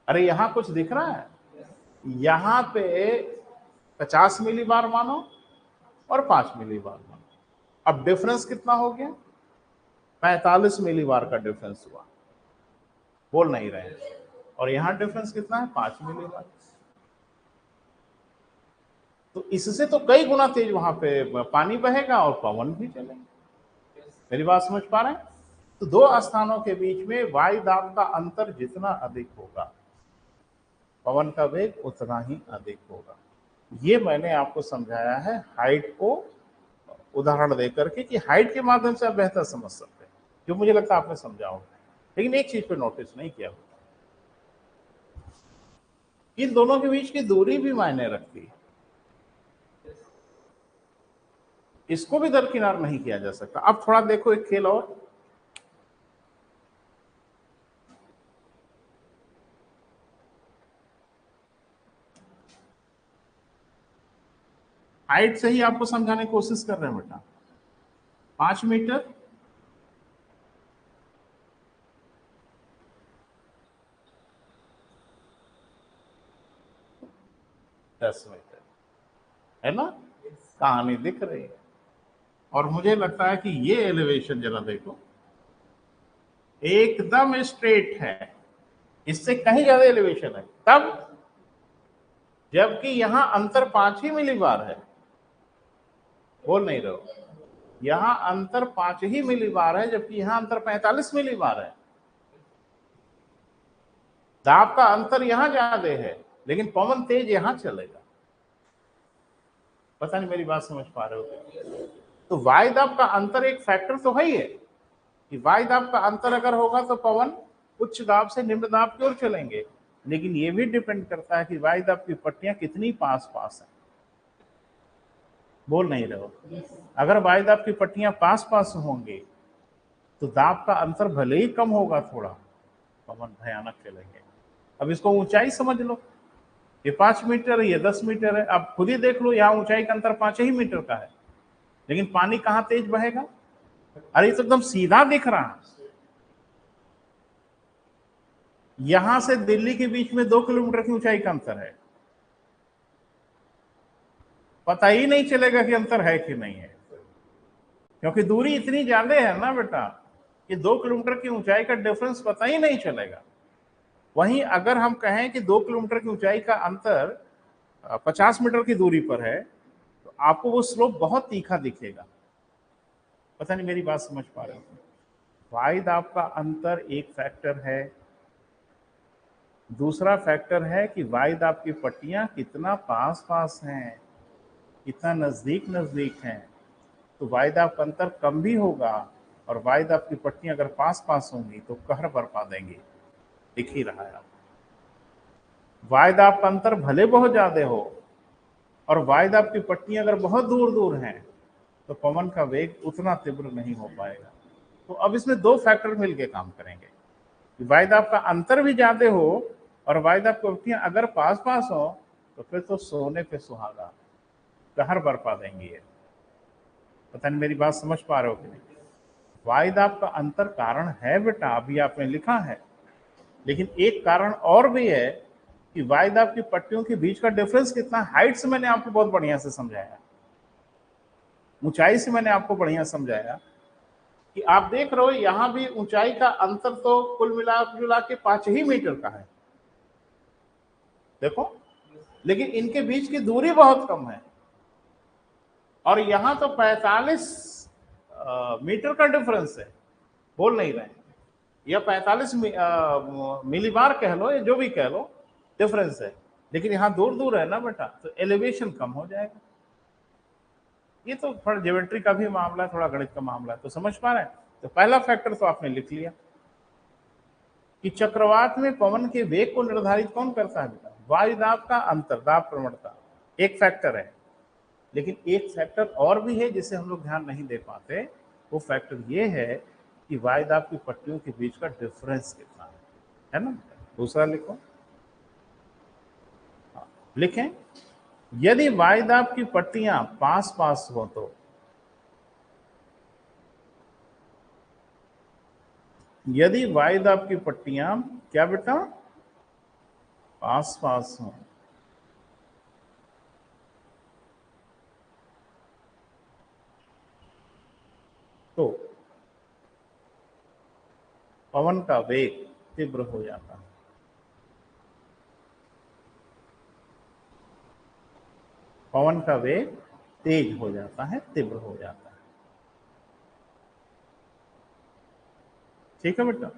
अरे यहां कुछ दिख रहा है? यहां पे 50 मिली बार मानो और 5 मिली बार मानो। अब डिफरेंस कितना हो गया? 45 मिली बार का डिफरेंस हुआ। बोल नहीं रहे? और यहां डिफरेंस कितना है? 5 मिली बार। तो इससे तो कई गुना तेज वहां पे पानी बहेगा और पवन भी चलेंगे। मेरी बात समझ पा रहे हैं? तो दो स्थानों के बीच में वायु दाब का अंतर जितना अधिक होगा, पवन का वेग उतना ही अधिक होगा। ये मैंने आपको समझाया है हाइट को उदाहरण देकर के, कि हाइट के माध्यम से आप बेहतर समझ सकते हैं, जो मुझे लगता है आपने समझा होगा। लेकिन एक चीज पे नोटिस नहीं किया होगा, इन दोनों के बीच की दूरी भी मायने रखती है। इसको भी दरकिनार नहीं किया जा सकता। अब थोड़ा देखो एक खेल और, हाइट से ही आपको समझाने की कोशिश कर रहे हैं बेटा। 5 मीटर, 10 मीटर, है ना? कहानी दिख रही है। और मुझे लगता है कि ये एलिवेशन जरा देखो, एकदम स्ट्रेट है, इससे कहीं ज्यादा एलिवेशन है तब, जबकि यहां अंतर 5 ही मिलीबार है। बोल नहीं रहे हो? यहां अंतर 5 ही मिलीबार है, जबकि यहां अंतर 45 मिलीबार है। दाब का अंतर यहां ज्यादा है, लेकिन पवन तेज यहां चलेगा। पता नहीं मेरी बात समझ पा रहे हो? तो वायु दाब का अंतर एक फैक्टर तो है ही है, कि वायु दाब का अंतर अगर होगा तो पवन उच्च दाब से निम्न दाब की ओर चलेंगे। लेकिन ये भी डिपेंड करता है कि वायु दाब की पट्टियां कितनी पास पास हैं। बोल नहीं रहे हो? अगर वायु दाब की पट्टियां पास पास होंगी तो दाब का अंतर भले ही कम होगा थोड़ा, पवन भयानक चलेंगे। अब इसको ऊंचाई समझ लो, ये 5 मीटर है, ये 10 मीटर है। अब खुद ही देख लो, यहाँ ऊंचाई का अंतर 5 ही मीटर का है, लेकिन पानी कहाँ तेज बहेगा? अरे ये तो एकदम सीधा दिख रहा है। यहां से दिल्ली के बीच में 2 किलोमीटर की ऊंचाई का अंतर है, पता ही नहीं चलेगा कि अंतर है कि नहीं है, क्योंकि दूरी इतनी ज्यादा है ना बेटा, कि 2 किलोमीटर की ऊंचाई का डिफरेंस पता ही नहीं चलेगा। वहीं अगर हम कहें कि 2 किलोमीटर की ऊंचाई का अंतर 50 मीटर की दूरी पर है, तो आपको वो स्लोप बहुत तीखा दिखेगा। पता नहीं मेरी बात समझ पा रहे हो? वायु दाब का अंतर एक फैक्टर है, दूसरा फैक्टर है कि वायु दाब की पट्टियां कितना पास पास हैं, कितना नजदीक नजदीक हैं। तो वायु दाब का अंतर कम भी होगा, और वायु दाब की पट्टियां अगर पास पास होंगी तो कहर बरपा देंगी। दिख ही रहा है आपको। वायु दाब का अंतर भले बहुत ज्यादा हो और वायु दाब की पट्टियां अगर बहुत दूर दूर हैं, तो पवन का वेग उतना तीव्र नहीं हो पाएगा। तो अब इसमें दो फैक्टर मिलके काम करेंगे, वायु दाब का अंतर भी ज्यादा हो और वायु दाब की पट्टियां अगर पास पास हो, तो फिर तो सोने पे सुहागा, कहर बरपा देंगी ये। पता नहीं मेरी बात समझ पा रहे हो कि नहीं? वायु दाब का अंतर कारण है बेटा, अभी आपने लिखा है, लेकिन एक कारण और भी है कि वायु दाब की पट्टियों के बीच का डिफरेंस कितना। हाइट से मैंने आपको बहुत बढ़िया से समझाया, ऊंचाई से मैंने आपको बढ़िया समझाया, कि आप देख रहे हो यहां भी ऊंचाई का अंतर तो कुल मिला जुला के 5 ही मीटर का है, देखो, लेकिन इनके बीच की दूरी बहुत कम है, और यहां तो 45 मीटर का डिफरेंस है। बोल नहीं रहे? या 45 मिलीबार कह लो, या जो भी कह लो, डिफरेंस है। लेकिन यहां दूर दूर है ना बेटा, तो एलिवेशन कम हो जाएगा। ये तो थोड़ा ज्योमेट्री का भी मामला है, थोड़ा गणित का मामला है, तो समझ पा रहे हैं? तो पहला फैक्टर तो आपने लिख लिया कि चक्रवात में पवन के वेग को निर्धारित कौन करता है बेटा? वायु दाब का अंतर, दाब प्रवणता एक फैक्टर है। लेकिन एक फैक्टर और भी है जिसे हम लोग ध्यान नहीं दे पाते, वो फैक्टर ये है कि वायु दाब की पट्टियों के बीच का डिफरेंस कितना है ना? दूसरा लिखो, लिखें, यदि वायु दाब की पट्टियां पास पास हो तो, यदि वायु दाब की पट्टियां क्या बेटा पास पास हो, तो पवन का वेग तीव्र हो जाता है। पवन का वेग तेज हो जाता है, तीव्र हो जाता है। ठीक है बेटा,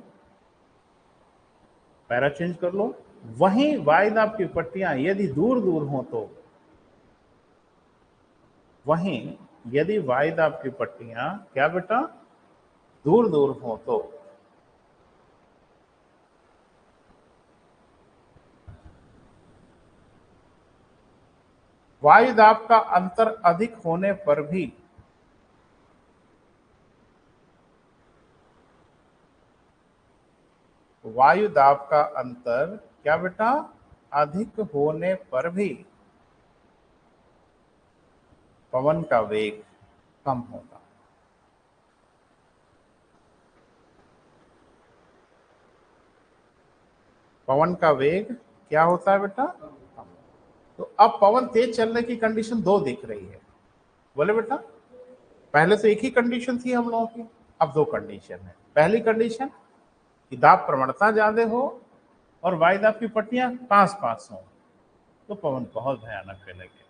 पैरा चेंज कर लो। वहीं वायुदाब की पट्टियां यदि दूर दूर हो तो, वहीं यदि वायुदाब की पट्टियां क्या बेटा दूर दूर हो तो वायुदाब का अंतर अधिक होने पर भी वायुदाब का अंतर क्या बेटा अधिक होने पर भी पवन का वेग कम होगा। पवन का वेग क्या होता है बेटा, कम। तो अब पवन तेज चलने की कंडीशन दो दिख रही है, बोले बेटा। पहले तो एक ही कंडीशन थी हम लोगों की, अब दो कंडीशन है। पहली कंडीशन कि दाब प्रवणता ज्यादा हो और वायुदाब की पट्टियां पास पास हो तो पवन बहुत भयानक फैलेंगे।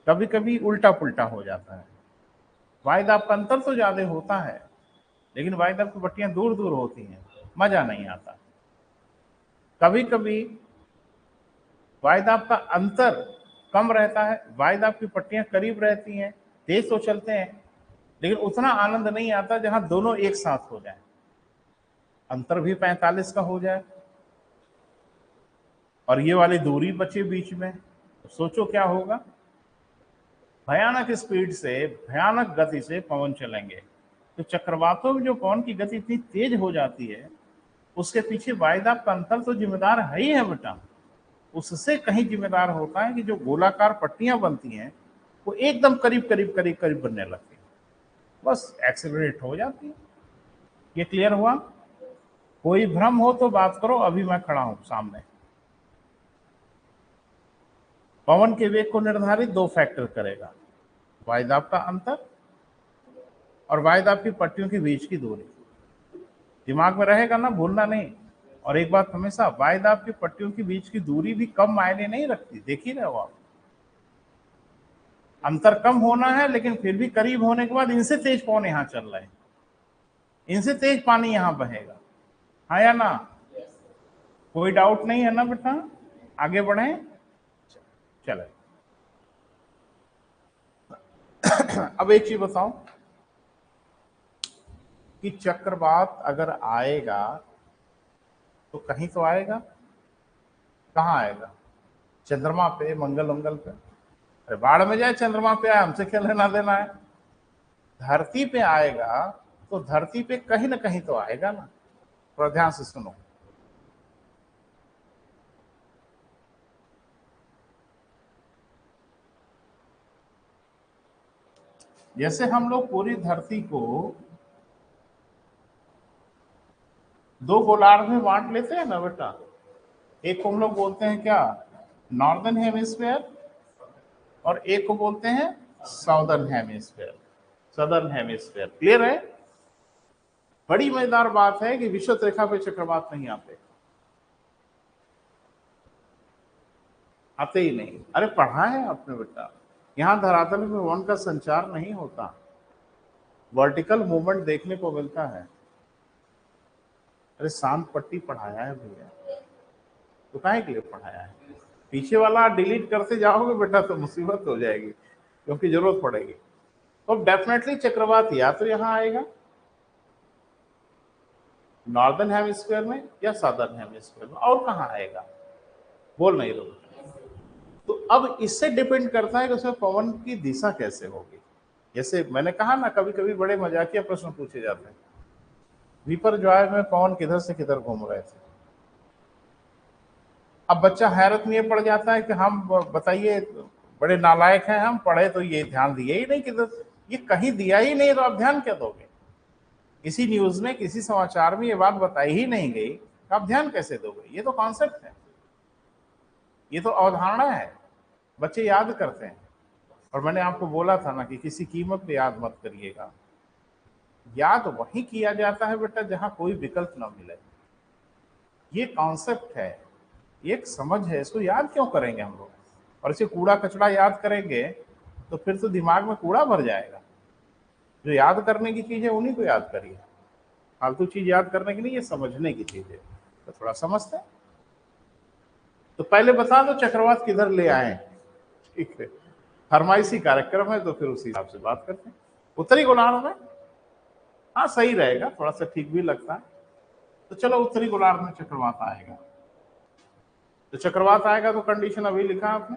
कभी कभी उल्टा पुल्टा हो जाता है, वायुदाब का अंतर तो ज्यादा होता है लेकिन वायुदाब की पट्टियां दूर दूर होती हैं, मजा नहीं आता। कभी कभी वायुदाब का अंतर कम रहता है, वायुदाब की पट्टियां करीब रहती हैं, तेज तो चलते हैं लेकिन उतना आनंद नहीं आता जहां दोनों एक साथ हो जाए, अंतर भी 45 का हो जाए और ये वाली दूरी बचे बीच में, तो सोचो क्या होगा। भयानक स्पीड से, भयानक गति से पवन चलेंगे। तो चक्रवातों में जो पवन की गति इतनी तेज हो जाती है उसके पीछे वायुदाब का अंतर तो जिम्मेदार है ही है बेटा। उससे कहीं जिम्मेदार होता है कि जो गोलाकार पट्टियां बनती हैं वो एकदम करीब करीब करीब करीब बनने लगती है, बस एक्सेलरेट हो जाती है। ये क्लियर हुआ? कोई भ्रम हो तो बात करो, अभी मैं खड़ा हूं सामने। पवन के वेग को निर्धारित दो फैक्टर करेगा, वायुदाब का अंतर और वायुदाब की पट्टियों के बीच की दूरी। दिमाग में रहेगा ना, भूलना नहीं। और एक बात हमेशा, वायुदाब की पट्टियों के बीच की दूरी भी कम मायने नहीं रखती, देख ही रहे हो आप। अंतर कम होना है लेकिन फिर भी करीब होने के बाद इनसे तेज पवन यहां चल रहे हैं, इनसे तेज पानी यहां बहेगा, हाँ या ना? कोई डाउट नहीं है ना बेटा? आगे बढ़े, चले। अब एक चीज बताओ कि चक्रवात अगर आएगा तो कहीं तो आएगा, कहाँ आएगा? चंद्रमा पे, मंगल मंगल पे? अरे बाढ़ में जाए, चंद्रमा पे आए, हमसे क्या लेना देना है। धरती पे आएगा तो धरती पे कहीं ना कहीं तो आएगा ना। थोड़ा ध्यान से सुनो, जैसे हम लोग पूरी धरती को दो गोलार्ध में बांट लेते हैं ना बेटा, एक को हम लोग बोलते हैं क्या, नॉर्दर्न हेमिस्फेयर, और एक को बोलते हैं southern hemisphere, southern hemisphere. Clear है? बड़ी मजेदार बात है कि विषुवत रेखा पे चक्रवात नहीं आते, आते ही नहीं। अरे पढ़ा है आपने बेटा, यहां धरातल में वन का संचार नहीं होता, वर्टिकल मूवमेंट देखने को मिलता है। अरे शांत पट्टी पढ़ाया है भैया, तो काहे के लिए पढ़ाया है? पीछे वाला डिलीट करते जाओगे बेटा तो मुसीबत हो जाएगी, क्योंकि जरूरत पड़ेगी। तो डेफिनेटली चक्रवात या तो यहां आएगा नॉर्दर्न हेमिस्फीयर में या साउदर्न हेमिस्फीयर में, और कहां आएगा बोल नहीं रहे। तो अब इससे डिपेंड करता है कि उसमें पवन की दिशा कैसे होगी। जैसे मैंने कहा ना, कभी कभी बड़े मजाकिया प्रश्न पूछे जाते हैं, विपर ज्वार में पवन किधर से किधर घूम रहे थे। अब बच्चा हैरत में ये पड़ जाता है कि हम, बताइए, बड़े नालायक हैं हम, पढ़े तो ये ध्यान दिए ही नहीं किधर, ये कहीं दिया ही नहीं तो आप ध्यान क्या दोगे? किसी न्यूज में, किसी समाचार में ये बात बताई ही नहीं गई तो आप ध्यान कैसे दोगे? ये तो कॉन्सेप्ट है, ये तो अवधारणा है, बच्चे याद करते हैं। और मैंने आपको बोला था ना कि किसी कीमत पे याद मत करिएगा, याद वहीं किया जाता है बेटा जहां कोई विकल्प ना मिले। ये कॉन्सेप्ट है, ये एक समझ है, इसको याद क्यों करेंगे हम लोग? और इसे कूड़ा कचड़ा याद करेंगे तो फिर तो दिमाग में कूड़ा भर जाएगा। जो याद करने की चीज है उन्हीं को याद करिए, फालतू चीज याद करने की नहीं, ये समझने की चीज है, तो थोड़ा समझते हैं। तो पहले बता दो चक्रवात किधर ले आए, ठीक है, फरमाइशी कार्यक्रम है तो फिर उसी हिसाब से बात करते हैं। उत्तरी गोलार्ध में, हाँ सही रहेगा, थोड़ा सा ठीक भी लगता है। तो चलो उत्तरी गोलार्ध में चक्रवात आएगा, तो चक्रवात आएगा तो कंडीशन अभी लिखा आपने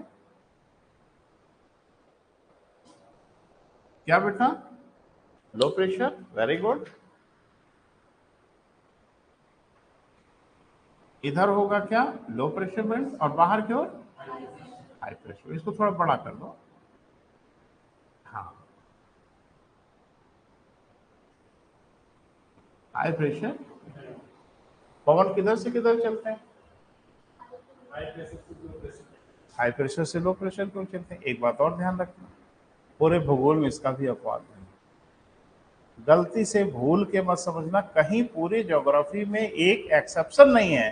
क्या बेटा, लो प्रेशर, वेरी गुड। इधर होगा क्या, लो प्रेशर बेल्ट, और बाहर की ओर हाई प्रेशर। इसको थोड़ा बड़ा कर दो, हाँ, हाई प्रेशर। पवन किधर से किधर चलते हैं, हाई प्रेशर से लो प्रेशर क्यों चलते हैं। एक बात और ध्यान रखना, पूरे भूगोल में इसका भी अपवाद नहीं, गलती से भूल के मत समझना, कहीं पूरी ज्योग्राफी में एक एक्सेप्शन नहीं है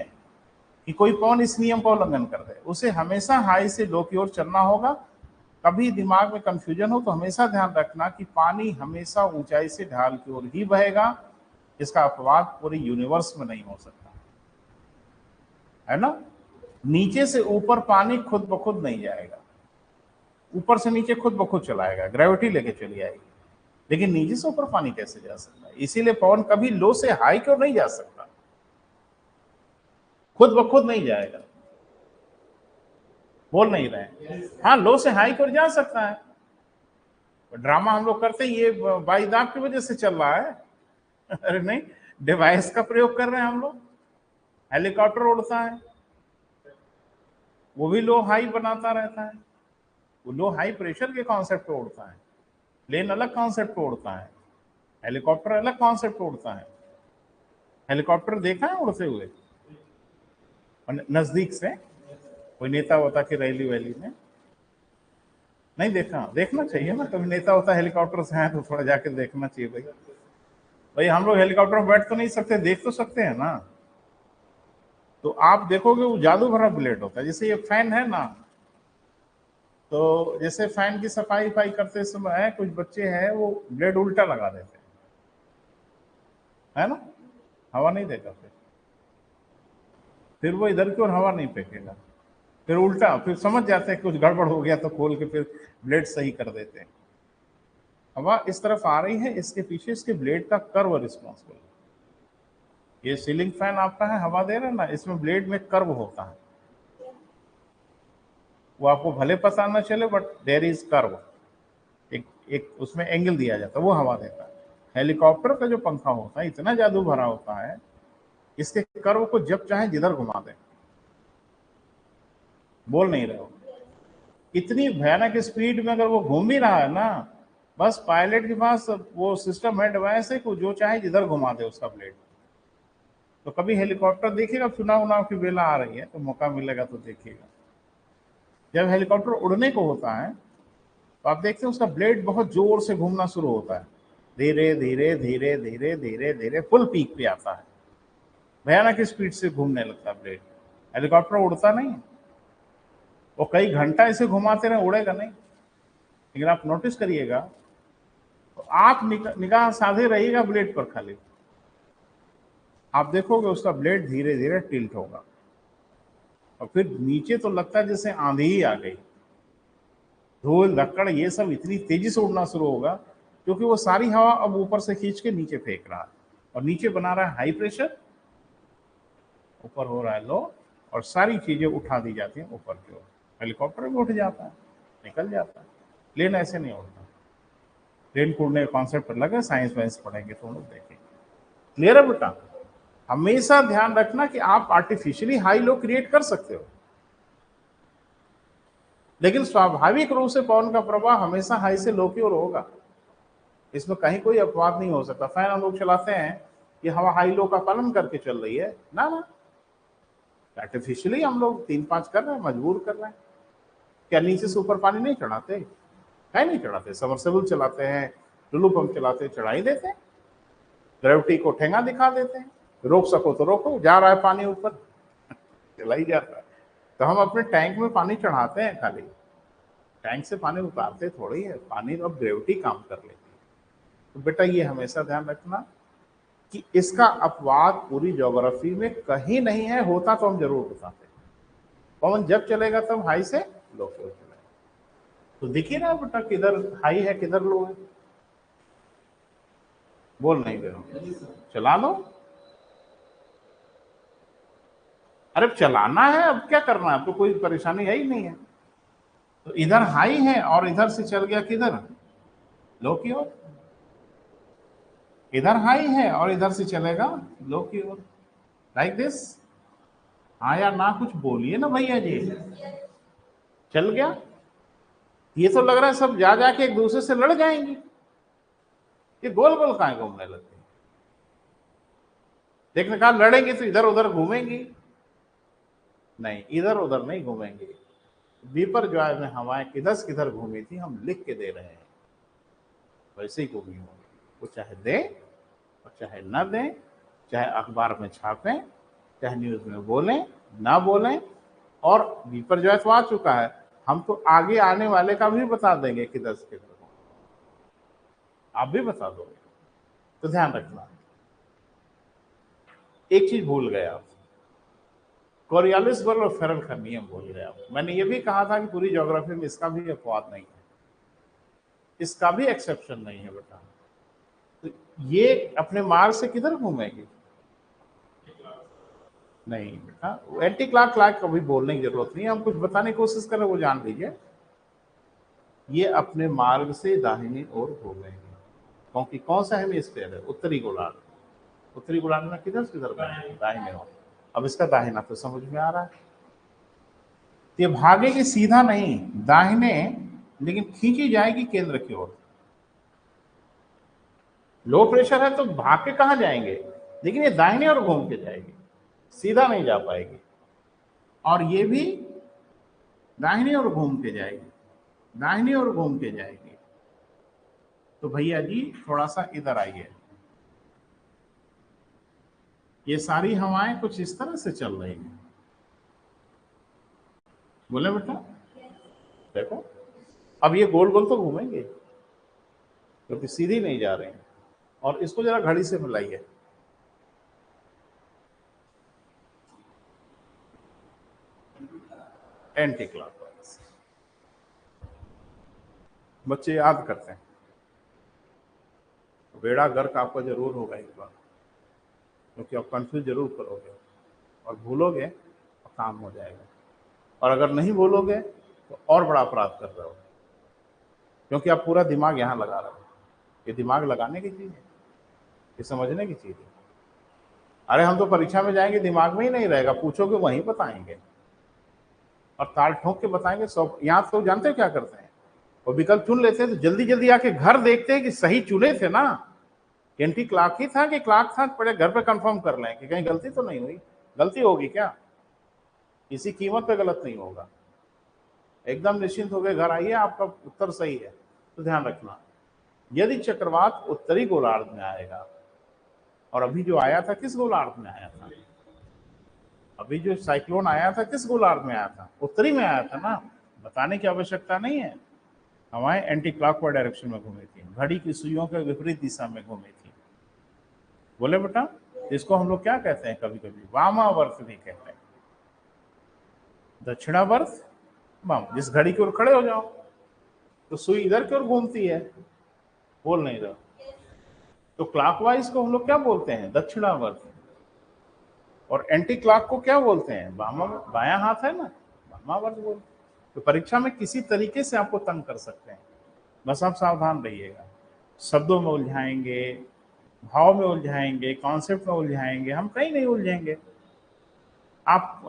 कि कोई पवन इस नियम का उल्लंघन कर दे। उसे हमेशा हाई से लो की ओर चलना होगा। कभी दिमाग में कंफ्यूजन हो तो हमेशा ध्यान रखना कि पानी हमेशा ऊंचाई से ढाल की ओर ही बहेगा, इसका अपवाद पूरे यूनिवर्स में नहीं हो सकता, है ना। नीचे से ऊपर पानी खुद ब खुद नहीं जाएगा, ऊपर से नीचे खुद ब खुद चलाएगा, ग्रेविटी लेके चली आएगी, लेकिन नीचे से ऊपर पानी कैसे जा सकता है। इसीलिए पवन कभी लो से हाई की ओर नहीं जा सकता, खुद ब खुद नहीं जाएगा। बोल नहीं रहे, हाँ लो से हाई की ओर जा सकता है। ड्रामा हम लोग करते हैं, ये बाई दाग की वजह से चल रहा है। अरे नहीं, डिवाइस का प्रयोग कर रहे हैं हम लोग। हेलीकॉप्टर उड़ता है, वो भी लो हाई बनाता रहता है, वो लो हाई प्रेशर के कॉन्सेप्ट पे उड़ता है। प्लेन अलग कॉन्सेप्ट पे उड़ता है, हेलीकॉप्टर अलग कॉन्सेप्ट पे उड़ता है। हेलीकॉप्टर देखा है उड़ते हुए नजदीक से, कोई नेता होता कि रैली वैली में, नहीं देखा, देखना चाहिए ना, कभी नेता होता हेलीकॉप्टर से है तो थोड़ा जाके देखना चाहिए भाई। भाई हम लोग हेलीकॉप्टर में बैठ तो नहीं सकते, देख तो सकते हैं ना। तो आप देखोगे वो जादू भरा ब्लेड होता है, जैसे ये फैन है ना, तो जैसे फैन की सफाई करते समय कुछ बच्चे हैं वो ब्लेड उल्टा लगा देते हैं, है ना, हवा नहीं देगा, फिर वो इधर की ओर हवा नहीं फेंकेगा, फिर उल्टा, फिर समझ जाते हैं कुछ गड़बड़ हो गया तो खोल के फिर ब्लेड सही कर देते हैं। हवा इस तरफ आ रही है, इसके पीछे इसके ब्लेड का कर्व रिस्पॉन्सिबल। ये सीलिंग फैन आपका है, हवा दे रहा है ना, इसमें ब्लेड में कर्व होता है, वो आपको भले पता ना चले बट देयर इज कर्व, एक उसमें एंगल दिया जाता है, वो हवा देता है। हेलीकॉप्टर का जो पंखा होता है इतना जादू भरा होता है, इसके कर्व को जब चाहे जिधर घुमा दे। बोल नहीं रहे हो, इतनी भयानक स्पीड में अगर वो घूम भी रहा है ना, बस पायलट के पास वो सिस्टम है, डिवाइस है कि जो चाहे जिधर घुमा दे उसका ब्लेड। तो कभी हेलीकॉप्टर देखिएगा, चुनाव उनाव की बेला आ रही है तो मौका मिलेगा तो देखिएगा, जब हेलीकॉप्टर उड़ने को होता है तो आप देखते हैं उसका ब्लेड बहुत जोर से घूमना शुरू होता है, धीरे धीरे धीरे धीरे धीरे धीरे फुल पीक पे आता है, भयानक स्पीड से घूमने लगता है ब्लेड। हेलीकॉप्टर उड़ता नहीं, वो कई घंटा इसे घुमाते रहे, उड़ेगा नहीं। लेकिन आप नोटिस करिएगा, तो आप निगाह साधे रहिएगा ब्लेड पर खाली, आप देखोगे उसका ब्लेड धीरे धीरे टिल्ट होगा, और फिर नीचे तो लगता है जैसे आंधी ही आ गई, धूल धक्कड़ ये सब इतनी तेजी से उड़ना शुरू होगा, क्योंकि वो सारी हवा अब ऊपर से खींच के नीचे फेंक रहा है, और नीचे बना रहा है हाई प्रेशर, ऊपर हो रहा है लो, और सारी चीजें उठा दी जाती हैं ऊपर की ओर। हेलीकॉप्टर भी उठ जाता है, निकल जाता है, प्लेन ऐसे नहीं उड़ता। प्लेन को उड़ने का कॉन्सेप्ट अलग है, साइंस वाइंस पढ़ेंगे तो हम लोग देखेंगे। क्लियर है बेटा, हमेशा ध्यान रखना कि आप आर्टिफिशियली हाई लो क्रिएट कर सकते हो, लेकिन स्वाभाविक रूप से पवन का प्रवाह हमेशा हाई से लो की ओर होगा, इसमें कहीं कोई अपवाद नहीं हो सकता। फैन हम लोग चलाते हैं, ये हवा हाई लो का पालन करके चल रही है ना, आर्टिफिशियली हम लोग 3-5 कर रहे हैं, मजबूर कर रहे हैं। क्या नीचे से ऊपर पानी नहीं चढ़ाते, है नहीं चढ़ाते, सबमर्सिबल चलाते हैं, टुल्लू पंप चलाते हैं, चढ़ा ही देते हैं, ग्रेविटी को ठेंगा दिखा देते हैं, रोक सको तो रोको, जा रहा है पानी ऊपर चला ही जाता है। तो हम अपने टैंक में पानी चढ़ाते हैं खाली, टैंक से पानी उतारते थोड़ी है, पानी अब ग्रेविटी काम कर लेती है। तो बेटा ये हमेशा ध्यान रखना कि इसका अपवाद पूरी ज्योग्राफी में कहीं नहीं है, होता तो हम जरूर बताते। पवन जब चलेगा तब हाई से लो की ओर चलेगा। तो दिखी ना बेटा किधर हाई है किधर लो है, बोल नहीं दे रहा, चला लो। अरे चलाना है, अब क्या करना है, अब तो कोई परेशानी है ही नहीं है। तो इधर हाई है और इधर से चल गया किधर, लो की ओर। इधर हाई है और इधर से चलेगा लो की ओर, लाइक दिस। हाँ या ना कुछ बोलिए ना भैया जी। चल गया। ये तो लग रहा है सब जा जाके एक दूसरे से लड़ जाएंगी, ये गोल गोल कहां घूमने लगती है। देखने कहा लड़ेंगे तो इधर उधर घूमेंगी, नहीं इधर उधर नहीं घूमेंगे। बीपर ज्वाय में हवाएं किधर किधर घूमी थी हम लिख के दे रहे हैं, वैसे ही घूमी होगी। वो चाहे दे और चाहे न दें, चाहे अखबार में छापें, चाहे न्यूज में बोलें ना बोलें। और बीपर ज्वाय तो आ चुका है, हम तो आगे आने वाले का भी बता देंगे किधर से किधर, आप भी बता दोगे। तो ध्यान रखना। एक चीज भूल गए आप, कोरियालिस बल और फेरल का नियम भूल गए आप। मैंने ये भी कहा था कि पूरी ज्योग्राफी में इसका भी अपवाद नहीं है, इसका भी एक्सेप्शन नहीं है बेटा। तो ये अपने मार्ग से किधर घूमेगी, नहीं बेटा। एंटी क्लॉक क्लॉक कभी बोलने की जरूरत नहीं है, हम कुछ बताने की कोशिश कर रहे हैं वो जान लीजिए। ये अपने मार्ग से दाहिनी ओर घूमेगी, क्योंकि कौन सा हेमिस्फीयर है, उत्तरी गोलार्ध। उत्तरी गोलार्ध में किधर से किधर दाहिने ओर। अब इसका दाहिना तो समझ में आ रहा है, ये भागेगी सीधा नहीं दाहिने, लेकिन खींची जाएगी केंद्र की ओर। लो प्रेशर है तो भाग के कहां जाएंगे, लेकिन ये दाहिने ओर घूम के जाएगी, सीधा नहीं जा पाएगी। और ये भी दाहिने ओर घूम के जाएगी, दाहिने ओर घूम के जाएगी। तो भैया जी थोड़ा सा इधर आइए, ये सारी हवाएं कुछ इस तरह से चल रही हैं, बोले बेटा। देखो अब ये गोल गोल तो घूमेंगे क्योंकि सीधी नहीं जा रहे हैं। और इसको जरा घड़ी से मिलाइए, एंटी क्लॉकवाइज। बच्चे याद करते हैं, बेड़ा गर्क आपका जरूर होगा एक बार, क्योंकि आप कंफ्यूज जरूर करोगे और भूलोगे तो काम हो जाएगा। और अगर नहीं भूलोगे तो और बड़ा अपराध कर रहे हो, क्योंकि आप पूरा दिमाग यहाँ लगा रहे हो। ये दिमाग लगाने की चीज है, ये समझने की चीज है। अरे हम तो परीक्षा में जाएंगे दिमाग में ही नहीं रहेगा, पूछोगे वहीं बताएंगे और ताल ठोक के बताएंगे सब। यहाँ तो जानते हो क्या करते हैं, वो विकल्प चुन लेते हैं तो जल्दी जल्दी आके घर देखते हैं कि सही चुने थे ना, एंटी क्लॉक ही था कि क्लॉक था, पहले घर पे कंफर्म कर लें कि कहीं गलती तो नहीं हुई। गलती होगी क्या, किसी कीमत पे गलत नहीं होगा। एकदम निश्चिंत हो गए घर आइए, आपका उत्तर सही है। तो ध्यान रखना, यदि चक्रवात उत्तरी गोलार्ध में आएगा, और अभी जो आया था किस गोलार्ध में आया था, अभी जो साइक्लोन आया था किस गोलार्ध में आया था, उत्तरी में आया था ना, बताने की आवश्यकता नहीं है। हवाएं एंटी क्लॉकवाइज डायरेक्शन में घूमी थी, घड़ी की सुइयों के विपरीत दिशा में घूमी थी, बोले बेटा। इसको हम लोग क्या कहते हैं, कभी कभी वामावर्त भी कहते हैं, दक्षिणावर्त वाम। जिस घड़ी की ओर खड़े हो जाओ तो सुई इधर की ओर घूमती है, बोल नहीं रहा। तो क्लॉकवाइज को हम लोग क्या बोलते हैं, दक्षिणावर्त। और एंटी क्लॉक को क्या बोलते हैं, वामा, बायां हाथ है ना, वामावर्त बोलते हैं। तो परीक्षा में किसी तरीके से आपको तंग कर सकते हैं, बस आप सावधान रहिएगा। शब्दों में उलझाएंगे, भाव में उलझाएंगे, कॉन्सेप्ट में उलझाएंगे, हम कहीं नहीं उलझेंगे। आप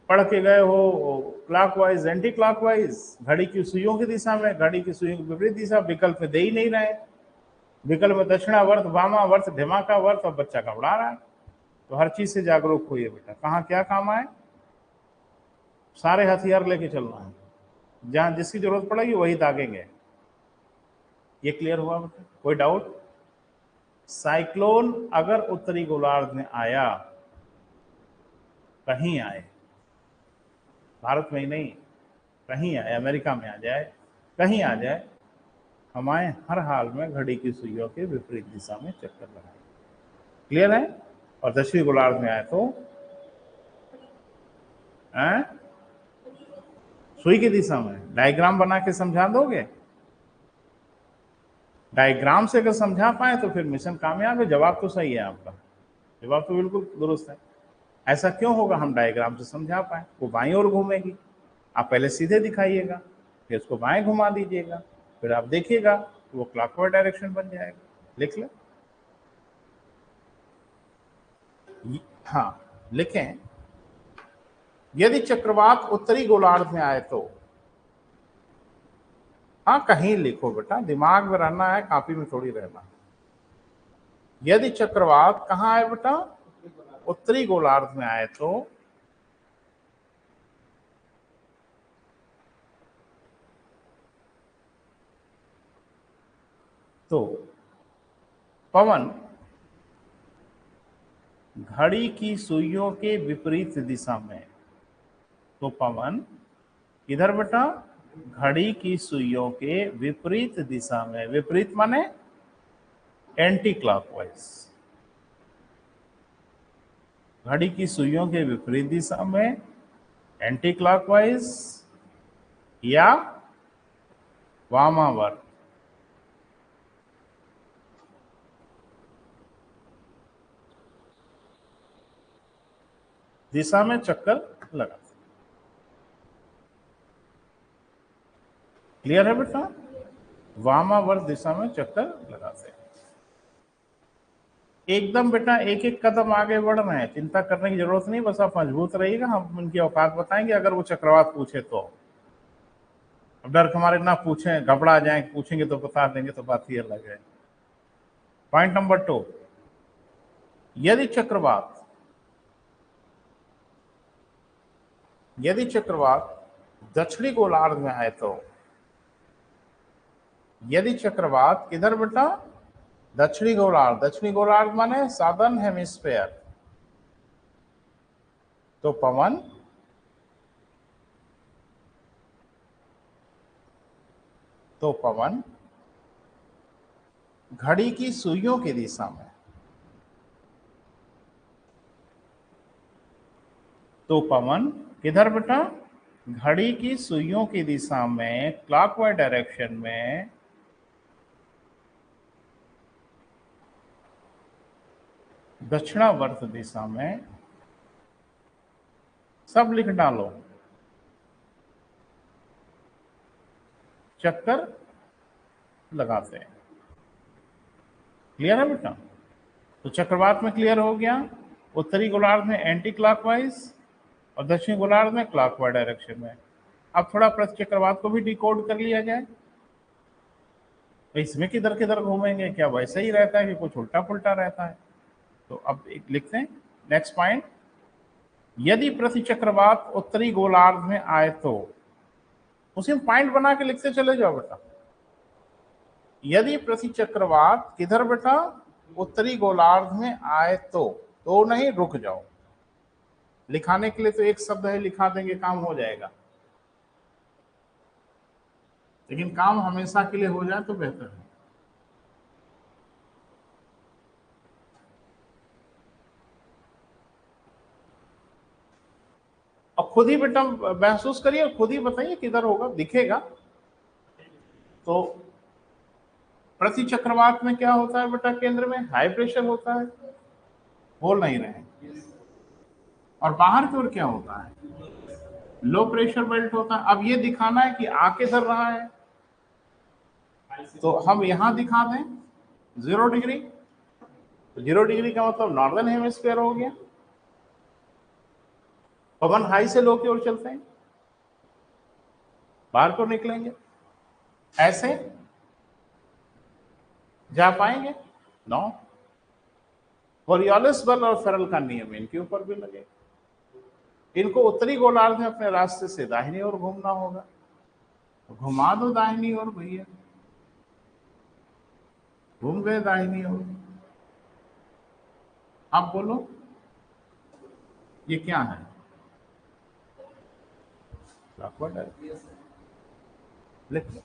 पढ़ के गए हो क्लॉकवाइज एंटी क्लॉकवाइज, घड़ी की सुइयों की दिशा में, घड़ी की सुइयों की विपरीत दिशा, विकल्प में दे ही नहीं रहे। विकल्प में दक्षिणावर्त, वामावर्त, ढिमाकावर्त, और बच्चा घबरा रहा है। तो हर चीज से जागरूक होइए बेटा, कहाँ क्या काम आए, सारे हथियार लेके चलना है, जहां जिसकी जरूरत पड़ेगी वही दागेंगे। ये क्लियर हुआ बेटा, कोई डाउट। साइक्लोन अगर उत्तरी गोलार्ध में आया, कहीं आए, भारत में ही नहीं, कहीं आए, अमेरिका में आ जाए, कहीं आ जाए, हमारे हर हाल में घड़ी की सुइयों के विपरीत दिशा में चक्कर लगाए। क्लियर है? और दक्षिणी गोलार्ध में आए तो सुई की दिशा में। डायग्राम बना के समझा दोगे? डायग्राम से अगर समझा पाए तो फिर मिशन कामयाब है। जवाब तो सही है आपका, जवाब तो बिल्कुल दुरुस्त है। ऐसा क्यों होगा? हम डायग्राम से समझा पाए। वो बाईं ओर घूमेगी, आप पहले सीधे दिखाइएगा, फिर उसको बाएं घुमा दीजिएगा, फिर आप देखिएगा तो वो क्लॉकवाइज डायरेक्शन बन जाएगा। लिख ले। हाँ लिखें, यदि चक्रवात उत्तरी गोलार्ध में आए तो, हाँ कहीं लिखो बेटा, दिमाग में रहना है, कॉपी में थोड़ी रहना। यदि चक्रवात कहाँ आए बेटा? उत्तरी गोलार्ध में आए तो पवन घड़ी की सुइयों के विपरीत दिशा में। तो पवन किधर बेटा? घड़ी की सुइयों के विपरीत दिशा में। विपरीत माने एंटी क्लॉकवाइज। घड़ी की सुइयों के विपरीत दिशा में, एंटी क्लॉकवाइज या वामावर्त दिशा में चक्कर लगा। क्लियर है बेटा? वामावर्त दिशा में चक्कर लगाते हैं। एकदम बेटा एक एक कदम आगे बढ़ रहे हैं, चिंता करने की जरूरत नहीं, बस आप मजबूत रहिएगा। हम उनकी औकात बताएंगे अगर वो चक्रवात पूछे तो। अब डर के मारे ना पूछें, घबरा जाएं, पूछेंगे तो बता देंगे तो बात ही अलग है। पॉइंट नंबर 2, यदि चक्रवात दक्षिणी गोलार्ध में आए तो, यदि चक्रवात किधर बेटा? दक्षिणी गोलार्ध। दक्षिणी गोलार्ध माने सादर्न हेमिस्फेयर। तो पवन घड़ी की सुइयों की दिशा में। तो पवन किधर बेटा? घड़ी की सुइयों की दिशा में, क्लॉकवाइज डायरेक्शन में, दक्षिणावर्त दिशा में। सब लिख डालो। चक्कर लगाते हैं। क्लियर है बेटा? तो चक्रवात में क्लियर हो गया, उत्तरी गोलार्ध में एंटी क्लॉकवाइज और दक्षिणी गोलार्ध में क्लॉकवाइज डायरेक्शन में। अब थोड़ा प्रति चक्रवात को भी डिकोड कर लिया जाए। तो इसमें किधर किधर घूमेंगे? क्या वैसे ही रहता है कि कुछ उल्टा पुल्टा रहता है? तो अब एक लिखते हैं नेक्स्ट पॉइंट, यदि प्रति चक्रवात उत्तरी गोलार्ध में आए तो, उसी में पॉइंट बना के लिखते चले जाओ बेटा। यदि प्रति चक्रवात किधर बेटा? उत्तरी गोलार्ध में आए तो नहीं, रुक जाओ। लिखाने के लिए तो एक शब्द है, लिखा देंगे काम हो जाएगा, लेकिन काम हमेशा के लिए हो जाए तो बेहतर है। और खुद ही बेटा महसूस करिए, खुद ही बताइए किधर होगा, दिखेगा। तो प्रति चक्रवात में क्या होता है बेटा? केंद्र में हाई प्रेशर होता है, बोल नहीं रहे। और बाहर की ओर क्या होता है? लो प्रेशर बेल्ट होता है। अब ये दिखाना है कि आ किधर रहा है, तो हम यहां दिखा दें 0 डिग्री। तो 0 डिग्री का मतलब नॉर्दर्न हेमिस्फीयर हो गया। पवन हाई से लो की ओर चलते हैं, बाहर को निकलेंगे, ऐसे जा पाएंगे? नो। कोरियोलिस बल और फेरल का नियम इनके ऊपर भी लगे। इनको उत्तरी गोलार्ध में अपने रास्ते से दाहिनी ओर घूमना होगा, तो घुमा दो दाहिनी ओर भैया। घूम गए दाहिनी ओर। आप बोलो ये क्या है? Clockwise direction. लिख लो।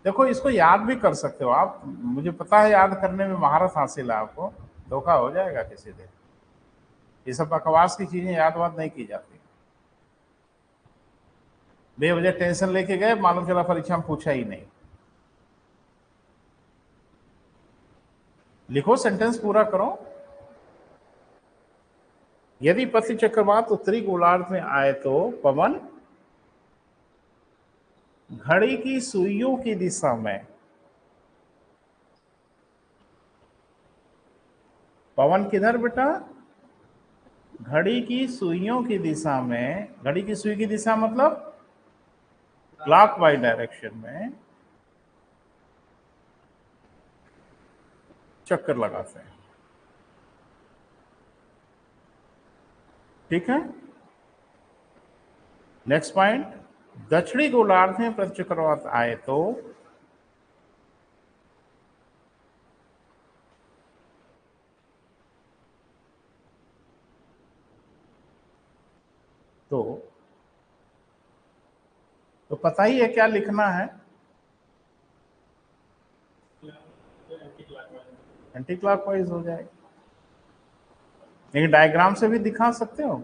देखो इसको याद भी कर सकते हो आप, मुझे पता है याद करने में महारत हासिल है आपको, धोखा हो जाएगा किसी दिन। ये सब बकवास की चीजें याद वाद नहीं की जाती। बेवजह टेंशन लेके गए, मालूम चला परीक्षा में पूछा ही नहीं। लिखो, सेंटेंस पूरा करो। यदि पति चक्रवात उत्तरी गोलार्ध में आए तो पवन घड़ी की सुइयों की दिशा में, पवन किधर बेटा? घड़ी की सुइयों की दिशा में। घड़ी की सुई की दिशा मतलब क्लॉकवाइज डायरेक्शन में चक्कर लगाते हैं। ठीक है, नेक्स्ट पॉइंट, दक्षिणी गोलार्ध में प्रति चक्रवात आए तो पता ही है क्या लिखना है। एंटी क्लॉकवाइज हो जाएगा, लेकिन डायग्राम से भी दिखा सकते हो।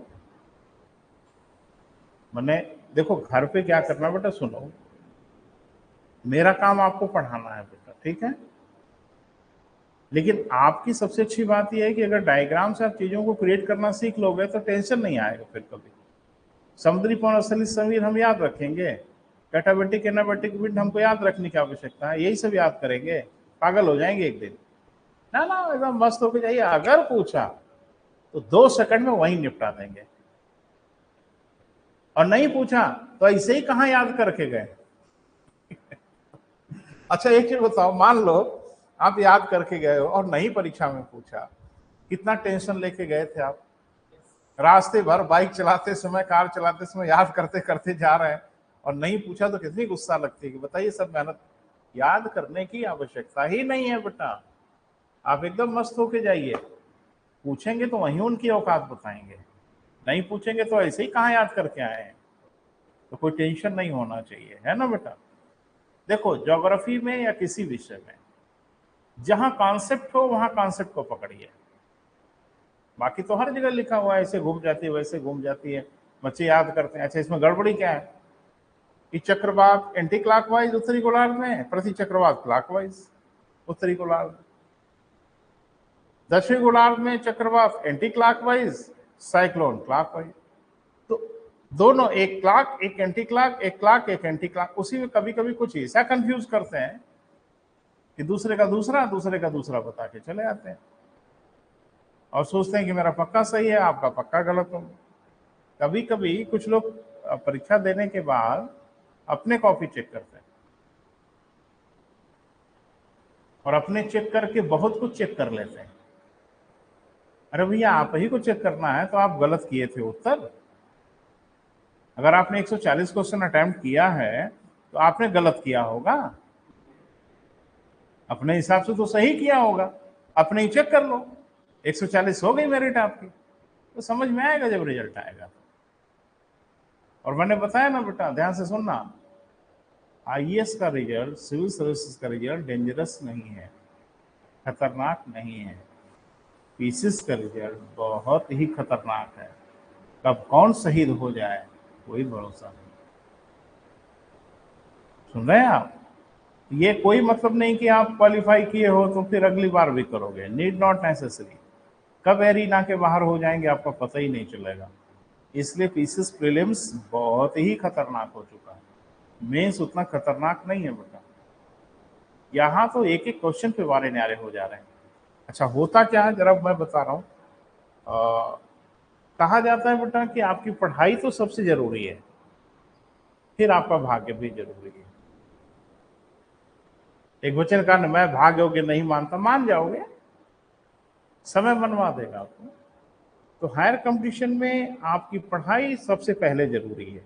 मैंने देखो घर पे क्या करना बेटा, सुनो, मेरा काम आपको पढ़ाना है बेटा, ठीक है, लेकिन आपकी सबसे अच्छी बात यह है कि अगर डायग्राम से आप चीजों को क्रिएट करना सीख लोगे तो टेंशन नहीं आएगा फिर कभी। समुद्री पवन असली समीर हम याद रखेंगे, कैटाबेटिक एनाबेटिक विंड हमको याद रखने की आवश्यकता है, यही सब याद करेंगे, पागल हो जाएंगे एक दिन। ना ना, एकदम मस्त होकर जाइए। अगर पूछा तो 2 सेकंड में वहीं निपटा देंगे, और नहीं पूछा तो ऐसे ही कहां याद करके गए। अच्छा एक चीज बताओ, मान लो आप याद करके गए हो और नहीं परीक्षा में पूछा, कितना टेंशन लेके गए थे आप? रास्ते भर बाइक चलाते समय, कार चलाते समय याद करते करते जा रहे हैं, और नहीं पूछा तो कितनी गुस्सा लगती है कि बताइए, सब मेहनत। याद करने की आवश्यकता ही नहीं है बेटा, आप एकदम मस्त होके जाइए। पूछेंगे तो वहीं उनकी औकात बताएंगे, नहीं पूछेंगे तो ऐसे ही कहाँ याद करके आए हैं। तो कोई टेंशन नहीं होना चाहिए, है ना बेटा। देखो ज्योग्राफी में या किसी विषय में जहां कॉन्सेप्ट हो वहां कॉन्सेप्ट को पकड़िए, बाकी तो हर जगह लिखा हुआ है ऐसे घूम जाती है वैसे घूम जाती है, बच्चे याद करते हैं। अच्छा इसमें गड़बड़ी क्या है कि चक्रवात एंटी क्लॉकवाइज उत्तरी गोलार्ध में, प्रति चक्रवात क्लॉकवाइज उत्तरी गोलार्ध, दक्षिणी गोलार्ध में चक्रवात एंटी क्लॉकवाइज, साइक्लोन क्लॉकवाइज। तो दोनों, एक क्लॉक एक एंटी क्लॉक, एक क्लॉक एक एंटी क्लॉक। उसी में कभी कभी कुछ ऐसा कंफ्यूज करते हैं कि दूसरे का दूसरा बता के चले आते हैं, और सोचते हैं कि मेरा पक्का सही है, आपका पक्का गलत हो। कभी कभी कुछ लोग परीक्षा देने के बाद अपने कॉपी चेक करते हैं, और अपने चेक करके बहुत कुछ चेक कर लेते हैं। अरे भैया, आप ही को चेक करना है तो आप गलत किए थे उत्तर। अगर आपने 140 क्वेश्चन अटेम्प्ट किया है तो आपने गलत किया होगा, अपने हिसाब से तो सही किया होगा, अपने ही चेक कर लो। 140 हो गई मेरिट आपकी, तो समझ में आएगा जब रिजल्ट आएगा। और मैंने बताया ना बेटा, ध्यान से सुनना, आईएएस का रिजल्ट, सिविल सर्विसेज का रिजल्ट डेंजरस नहीं है, खतरनाक नहीं है। पीसीएस का रिजल्ट बहुत ही खतरनाक है, कब कौन शहीद हो जाए कोई भरोसा नहीं। सुन रहे हैं आप? ये कोई मतलब नहीं कि आप क्वालिफाई किए हो तो फिर अगली बार भी करोगे, नीड नॉट नेसेसरी। कब एरिना के बाहर हो जाएंगे आपका पता ही नहीं चलेगा। इसलिए पीसीएस प्रीलिम्स बहुत ही खतरनाक हो चुका है, मेंस उतना खतरनाक नहीं है बेटा। यहाँ तो एक एक क्वेश्चन पे वारे न्यारे हो जा रहे हैं। अच्छा होता क्या है जरा मैं बता रहा हूँ। कहा जाता है बेटा कि आपकी पढ़ाई तो सबसे जरूरी है, फिर आपका भाग्य भी जरूरी है। एक बच्चे ने कहा ना, मैं भाग्य योग्य नहीं मानता, मान जाओगे, समय मनवा देगा आपको। तो हायर कंपटीशन में आपकी पढ़ाई सबसे पहले जरूरी है,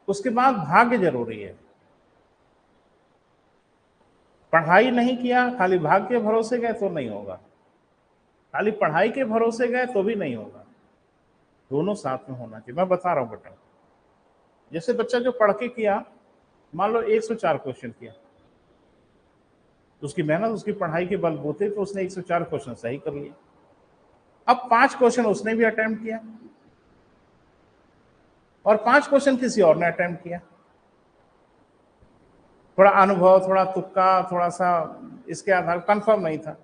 उसके बाद भाग्य जरूरी है। पढ़ाई नहीं किया, खाली भाग्य के भरोसे गए तो नहीं होगा, खाली पढ़ाई के भरोसे गए तो भी नहीं होगा, दोनों साथ में होना चाहिए। मैं बता रहा हूं बेटा, जैसे बच्चा जो पढ़ के किया, मान लो 104 क्वेश्चन किया, तो उसकी मेहनत, उसकी पढ़ाई के बलबूते पे उसने 104 क्वेश्चन सही कर लिए। अब 5 क्वेश्चन उसने भी अटेम्प्ट किया और 5 क्वेश्चन किसी और ने अटेम्प्ट किया। थोड़ा अनुभव, थोड़ा तुक्का, थोड़ा सा इसके आधार कंफर्म नहीं था।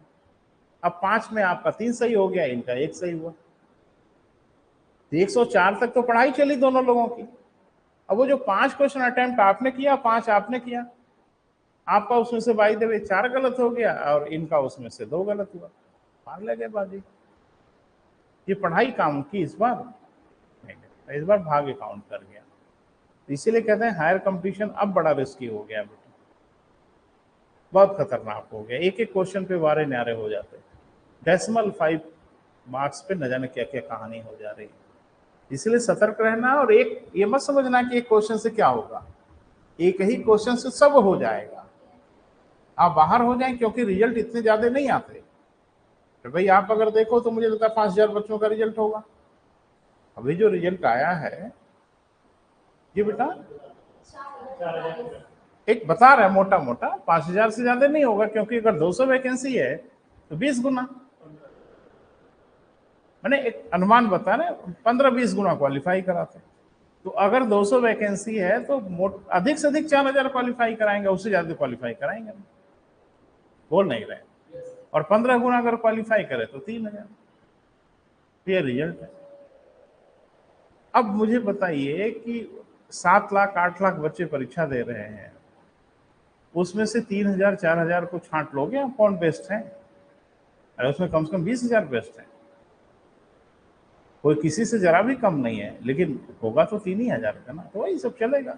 अब 5 में आपका 3 सही हो गया, इनका 1 सही हुआ, तो 104 तक तो पढ़ाई चली दोनों लोगों की। अब वो जो 5 क्वेश्चन अटेम्प्ट आपने किया, 5 आपने किया, आपका उसमें से बाई द वे 4 गलत हो गया और इनका उसमें से 2 गलत हुआ, मार ले गए बाजी। ये पढ़ाई काम की इस बार नहीं, इस बार भाग्य काउंट कर गया। इसीलिए कहते हैं हायर कंपटीशन अब बड़ा रिस्की हो गया बेटा, बहुत खतरनाक हो गया। एक एक क्वेश्चन पे वारे न्यारे हो जाते, डेसिमल 5 मार्क्स पे न जाने क्या क्या कहानी हो जा रही है। इसलिए सतर्क रहना, और एक ये मत समझना कि एक क्वेश्चन से क्या होगा, एक ही क्वेश्चन से सब हो जाएगा, आप बाहर हो जाएं, क्योंकि रिजल्ट इतने ज्यादा नहीं आते। तो भाई आप अगर देखो तो मुझे लगता है 5000 बच्चों का रिजल्ट होगा। अभी जो रिजल्ट आया है ये बेटा एक बता रहा है मोटा मोटा 5000 से ज्यादा नहीं होगा, क्योंकि अगर 200 वैकेंसी है तो 20 गुना, मैंने एक अनुमान बता रहे, 15-20 गुना क्वालिफाई कराते। तो अगर 200 वैकेंसी है तो अधिक से अधिक 4000 क्वालिफाई कराएंगे, उससे ज्यादा क्वालिफाई कराएंगे, बोल नहीं रहे। और 15 गुना अगर क्वालिफाई करे तो 3000, ये रिजल्ट है। अब मुझे बताइए कि 7 लाख 8 लाख बच्चे परीक्षा दे रहे हैं, उसमें से 3000 4000 को छांट लोगे आप, कौन बेस्ट है? अरे उसमें कम से कम 20,000 बेस्ट है, कोई किसी से जरा भी कम नहीं है, लेकिन होगा तो 3,000 का ना, तो वही सब चलेगा।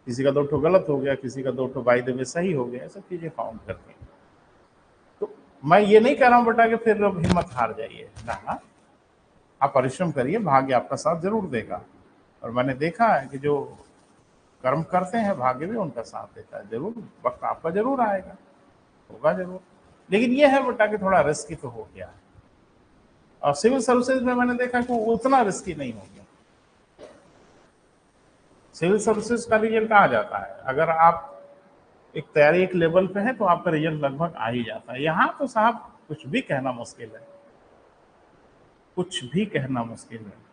किसी का 2 ठो गलत हो गया, किसी का 2 ठो बाय द वे सही हो गया, सब चीजें काउंट करती हैं। तो मैं ये नहीं कह रहा हूं बेटा कि फिर हिम्मत हार जाइए ना, आप परिश्रम करिए, भाग्य आपका साथ जरूर देगा। और मैंने देखा है कि जो कर्म करते हैं भाग्य भी उनका साथ देता है, जरूर वक्त आपका जरूर आएगा, होगा जरूर। लेकिन ये है बेटा कि थोड़ा रिस्की तो हो गया है, और सिविल सर्विसेज में मैंने देखा कि उतना रिस्की नहीं हो गया। सिविल सर्विसेज का रिजल्ट आ जाता है, अगर आप एक तैयारी एक लेवल पे है तो आपका रिजल्ट लगभग आ ही जाता है। यहाँ तो साहब कुछ भी कहना मुश्किल है, कुछ भी कहना मुश्किल है।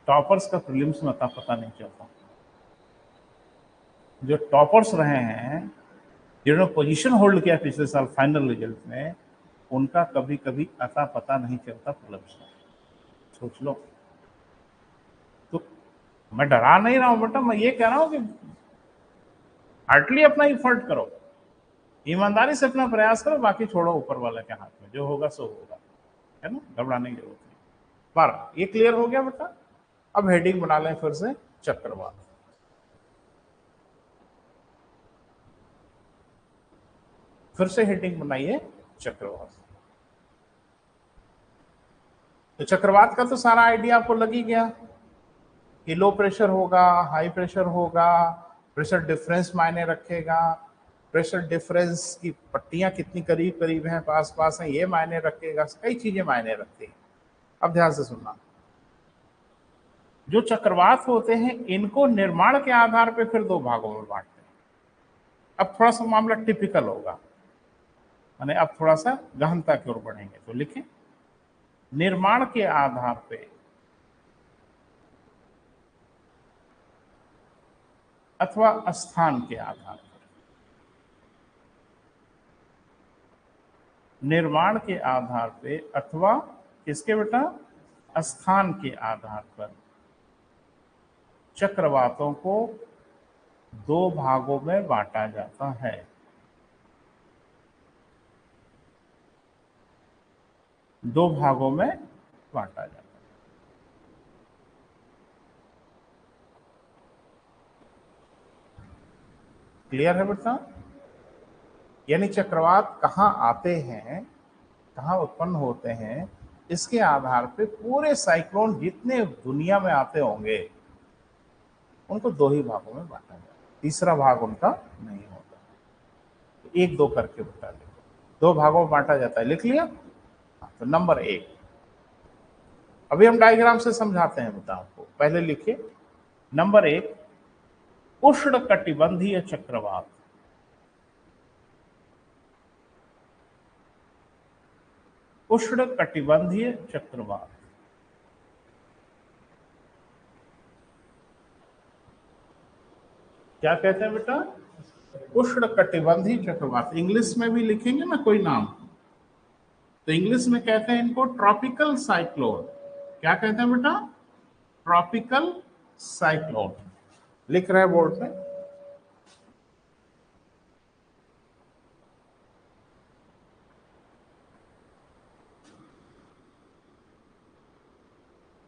टॉपर्स का प्रीलिम्स में पता नहीं चलता, जो टॉपर्स रहे हैं, जिन्होंने पोजीशन होल्ड किया पिछले साल फाइनल रिजल्ट में, उनका कभी कभी अता पता नहीं चलता प्रीलिम्स में, सोच लो। तो मैं डरा नहीं रहा हूं बेटा, मैं ये कह रहा हूं कि हार्डली अपना एफर्ट करो, ईमानदारी से अपना प्रयास करो, बाकी छोड़ो ऊपर वाले के हाथ में, जो होगा सो होगा, है ना, घबराने की जरूरत नहीं। पर ये क्लियर हो गया बेटा। अब हेडिंग बना लें फिर से, चक्रवात। फिर से हेडिंग बनाइए चक्रवात। तो चक्रवात का तो सारा आइडिया आपको लग ही गया कि लो प्रेशर होगा, हाई प्रेशर होगा, प्रेशर डिफरेंस मायने रखेगा, प्रेशर डिफरेंस की पट्टियां कितनी करीब करीब हैं, पास पास हैं, ये मायने रखेगा, कई चीजें मायने रखती हैं। अब ध्यान से सुनना, जो चक्रवात होते हैं इनको निर्माण के आधार पर फिर 2 भागों में बांटते हैं। अब थोड़ा सा मामला टिपिकल होगा, माने अब थोड़ा सा गहनता की ओर बढ़ेंगे, तो लिखें निर्माण के आधार पे अथवा स्थान के आधार पर। निर्माण के आधार पे अथवा किसके बेटा, स्थान के आधार पर चक्रवातों को 2 भागों में बांटा जाता है। दो भागों में बांटा जाता है। क्लियर है बेटा? यानी चक्रवात कहाँ आते हैं, कहाँ उत्पन्न होते हैं, इसके आधार पे पूरे साइक्लोन जितने दुनिया में आते होंगे उनको 2 ही भागों में बांटा जाता है, तीसरा भाग उनका नहीं होता। 1-2 करके बता दे, 2 भागों में बांटा जाता है, लिख लिया? तो नंबर 1, अभी हम डायग्राम से समझाते हैं बेटा आपको, पहले लिखिए। नंबर 1, उष्णकटिबंधीय चक्रवात, उष्णकटिबंधीय चक्रवात। क्या कहते हैं बेटा? उष्णकटिबंधीय चक्रवात। इंग्लिश में भी लिखेंगे ना कोई नाम, तो इंग्लिश में कहते हैं इनको ट्रॉपिकल साइक्लोन। क्या कहते हैं बेटा? Tropical cyclone. लिख रहे हैं बोर्ड पे।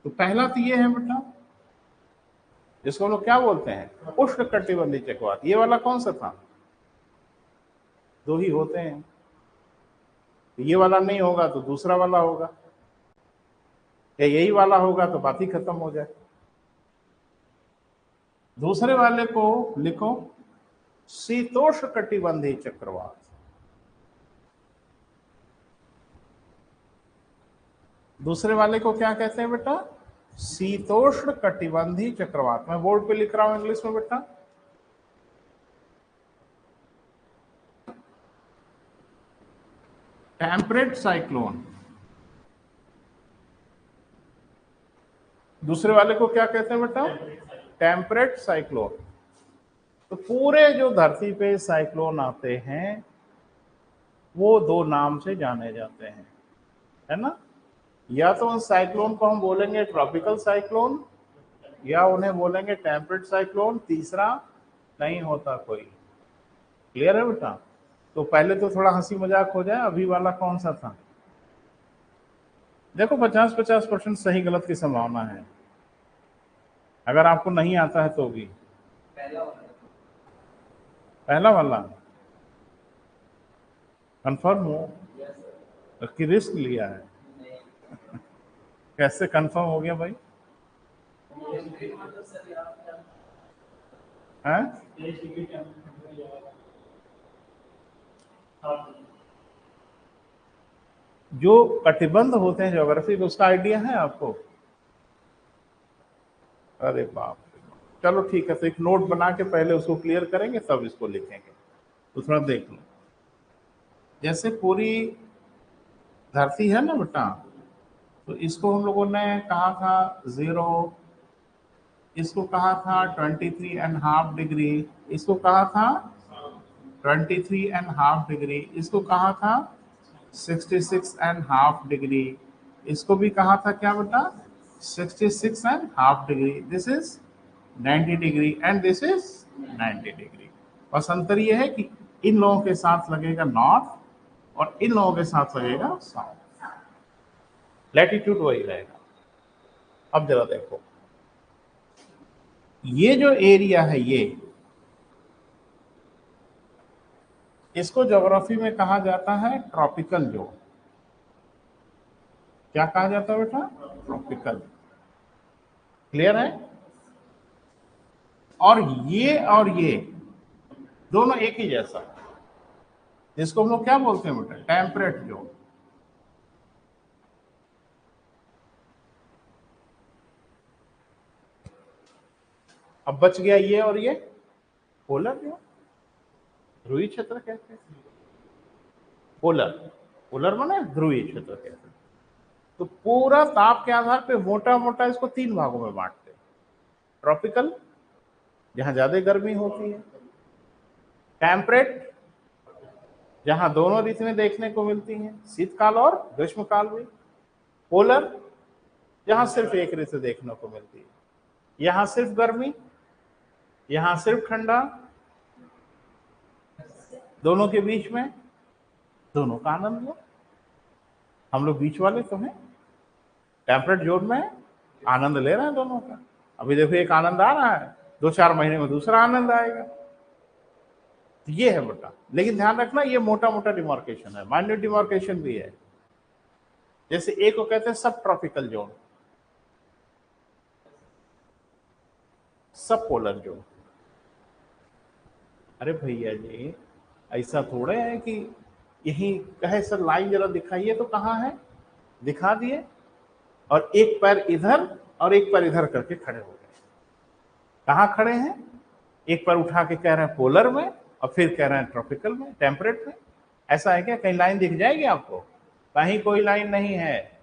तो पहला तो ये है बेटा, जिसको हम लोग क्या बोलते हैं? उष्णकटिबंधीय चक्रवात। ये वाला कौन सा था? दो ही होते हैं, ये वाला नहीं होगा तो दूसरा वाला होगा, या यही वाला होगा तो बात ही खत्म हो जाए। दूसरे वाले को लिखो शीतोष्णकटिबंधीय चक्रवात। दूसरे वाले को क्या कहते हैं बेटा? शीतोष्णकटिबंधीय चक्रवात। मैं बोर्ड पे लिख रहा हूं इंग्लिश में बेटा। Temperate cyclone. दूसरे वाले को क्या कहते हैं बेटा? Temperate cyclone. तो पूरे जो धरती पे साइक्लोन आते हैं वो दो नाम से जाने जाते हैं, है ना? या तो उन साइक्लोन को हम बोलेंगे ट्रॉपिकल साइक्लोन, या उन्हें बोलेंगे टेम्परेट साइक्लोन। तीसरा नहीं होता कोई। क्लियर है बेटा? तो पहले तो थोड़ा हंसी मजाक हो जाए, अभी वाला कौन सा था? देखो 50-50% सही गलत की संभावना है, अगर आपको नहीं आता है तो भी। पहला वाला कंफर्म हो कि रिस्क लिया है? कैसे कंफर्म हो गया भाई? हैं? जो कटिबंध होते हैं ज्योग्राफी में, उसका आइडिया है आपको? अरे बाप रे। चलो ठीक है, तो एक नोट बना के पहले उसको क्लियर करेंगे तब इसको लिखेंगे। तो थोड़ा देख लो, जैसे पूरी धरती है ना बेटा, तो इसको हम लोगों ने कहा था 0, इसको कहा था 23.5 डिग्री, इसको कहा था 23.5 डिग्री, इसको कहा था 66.5 डिग्री, इसको भी कहा था क्या बेटा? 66.5 degree. This is 90 degree and this is 90 degree. बस अंतर यह है कि इन लोगों के साथ लगेगा नॉर्थ और इन लोगों के साथ लगेगा साउथ। लैटिट्यूड वही रहेगा। अब जरा देखो, ये जो एरिया है ये, इसको ज्योग्राफी में कहा जाता है ट्रॉपिकल जोन। क्या कहा जाता है बेटा? ट्रॉपिकल। क्लियर है? और ये दोनों एक ही जैसा है, जिसको हम लोग क्या बोलते हैं बेटा? Temperate zone. अब बच गया ये और ये पोलर जोन, ध्रुवीय क्षेत्र कहते हैं। पोलर, पोलर माने ध्रुवीय क्षेत्र कहते हैं। तो पूरा ताप के आधार पे मोटा मोटा इसको 3 भागों में बांटते हैं। ट्रॉपिकल, जहां ज्यादा गर्मी होती है। टेम्परेट, जहां दोनों ऋतुएं देखने को मिलती हैं, शीतकाल और ग्रीष्मकाल भी। पोलर, जहां सिर्फ एक ऋतु देखने को मिलती है, यहां सिर्फ गर्मी, यहां सिर्फ ठंडा, दोनों के बीच में, दोनों का आनंद लो। हम लोग बीच वाले तो हैं, टेम्परेट जोन में आनंद ले रहे हैं दोनों का। अभी देखो एक आनंद आ रहा है, 2-4 महीने में दूसरा आनंद आएगा। तो ये है बेटा, लेकिन ध्यान रखना ये मोटा मोटा डिमार्केशन है, माइन्यूट डिमार्केशन भी है। जैसे एक को कहते हैं सब ट्रॉपिकल जोन, सब पोलर जोन। अरे भैया जी, ऐसा थोड़े है कि यही कहे सर लाइन जरा दिखाइए, तो कहाँ है? दिखा दिए, और एक पैर इधर और एक पैर इधर करके खड़े हो गए। कहाँ खड़े हैं? एक पर उठा के कह रहे हैं पोलर में और फिर कह रहे हैं ट्रॉपिकल में, टेम्परेट में। ऐसा है क्या? कहीं लाइन दिख जाएगी आपको? कहीं कोई लाइन नहीं है।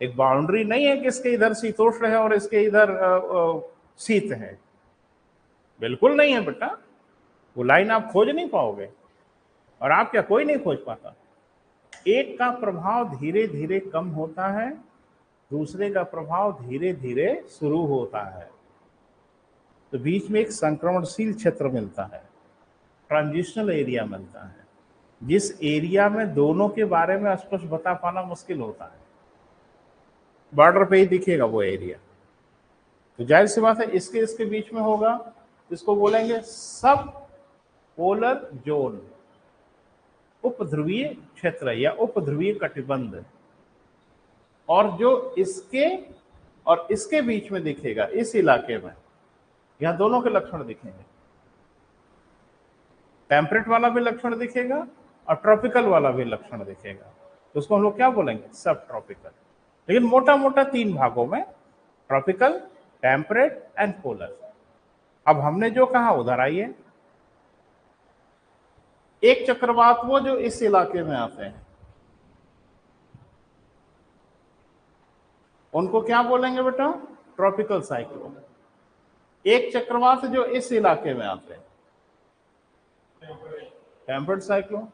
एक बाउंड्री नहीं है कि इसके इधर शीतोष्ण है और इसके इधर शीत है। बिल्कुल नहीं है बेटा, वो लाइन आप खोज नहीं पाओगे। और आप क्या, कोई नहीं खोज पाता। एक का प्रभाव धीरे धीरे कम होता है, दूसरे का प्रभाव धीरे धीरे शुरू होता है। तो बीच में एक संक्रमणशील क्षेत्र मिलता है, ट्रांजिशनल एरिया मिलता है, जिस एरिया में दोनों के बारे में स्पष्ट बता पाना मुश्किल होता है। बॉर्डर पे ही दिखेगा वो एरिया। तो जाहिर सी बात है इसके इसके बीच में होगा, इसको बोलेंगे सब पोलर जोन, उपध्रुवीय क्षेत्र या उपध्रुवीय कटिबंध। और जो इसके और इसके बीच में दिखेगा, इस इलाके में, यहां दोनों के लक्षण दिखेंगे। टेम्परेट वाला भी लक्षण दिखेगा और ट्रॉपिकल वाला भी लक्षण दिखेगा। तो उसको हम लोग क्या बोलेंगे? सब ट्रॉपिकल। लेकिन मोटा मोटा 3 भागों में, ट्रॉपिकल, टेम्परेट एंड पोलर। अब हमने जो कहा उधर आइए। एक चक्रवात वो जो इस इलाके में आते हैं, उनको क्या बोलेंगे बेटा? Tropical cyclone. एक चक्रवात जो इस इलाके में आते हैं, टेम्परेट साइक्लोन।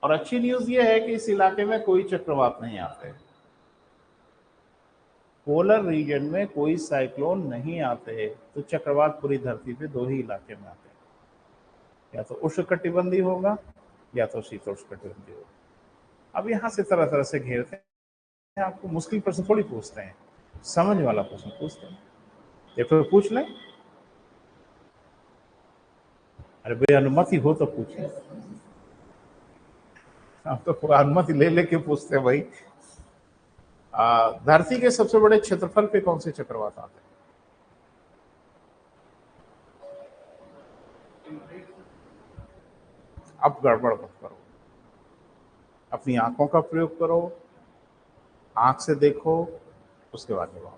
और अच्छी न्यूज ये है कि इस इलाके में कोई चक्रवात नहीं आते, पोलर रीजन में कोई साइक्लोन नहीं आते। तो चक्रवात पूरी धरती पे 2 ही इलाके में आते हैं, या तो उष्णकटिबंधीय होगा या तो शीतोष्णकटिबंधीय होगा। अब यहां से तरह तरह से घेरते हैं, आपको मुश्किल प्रश्न थोड़ी पूछते हैं, समझ वाला प्रश्न पूछते हैं। देखो पूछ लें। अरे भाई अनुमति हो तो पूछे, आप तो अनुमति ले लेके पूछते हैं भाई। धरती के सबसे बड़े क्षेत्रफल पे कौन से चक्रवात आते हैं? अब गड़बड़ मत करो, अपनी आंखों का प्रयोग करो, आंख से देखो, उसके बाद जवाब।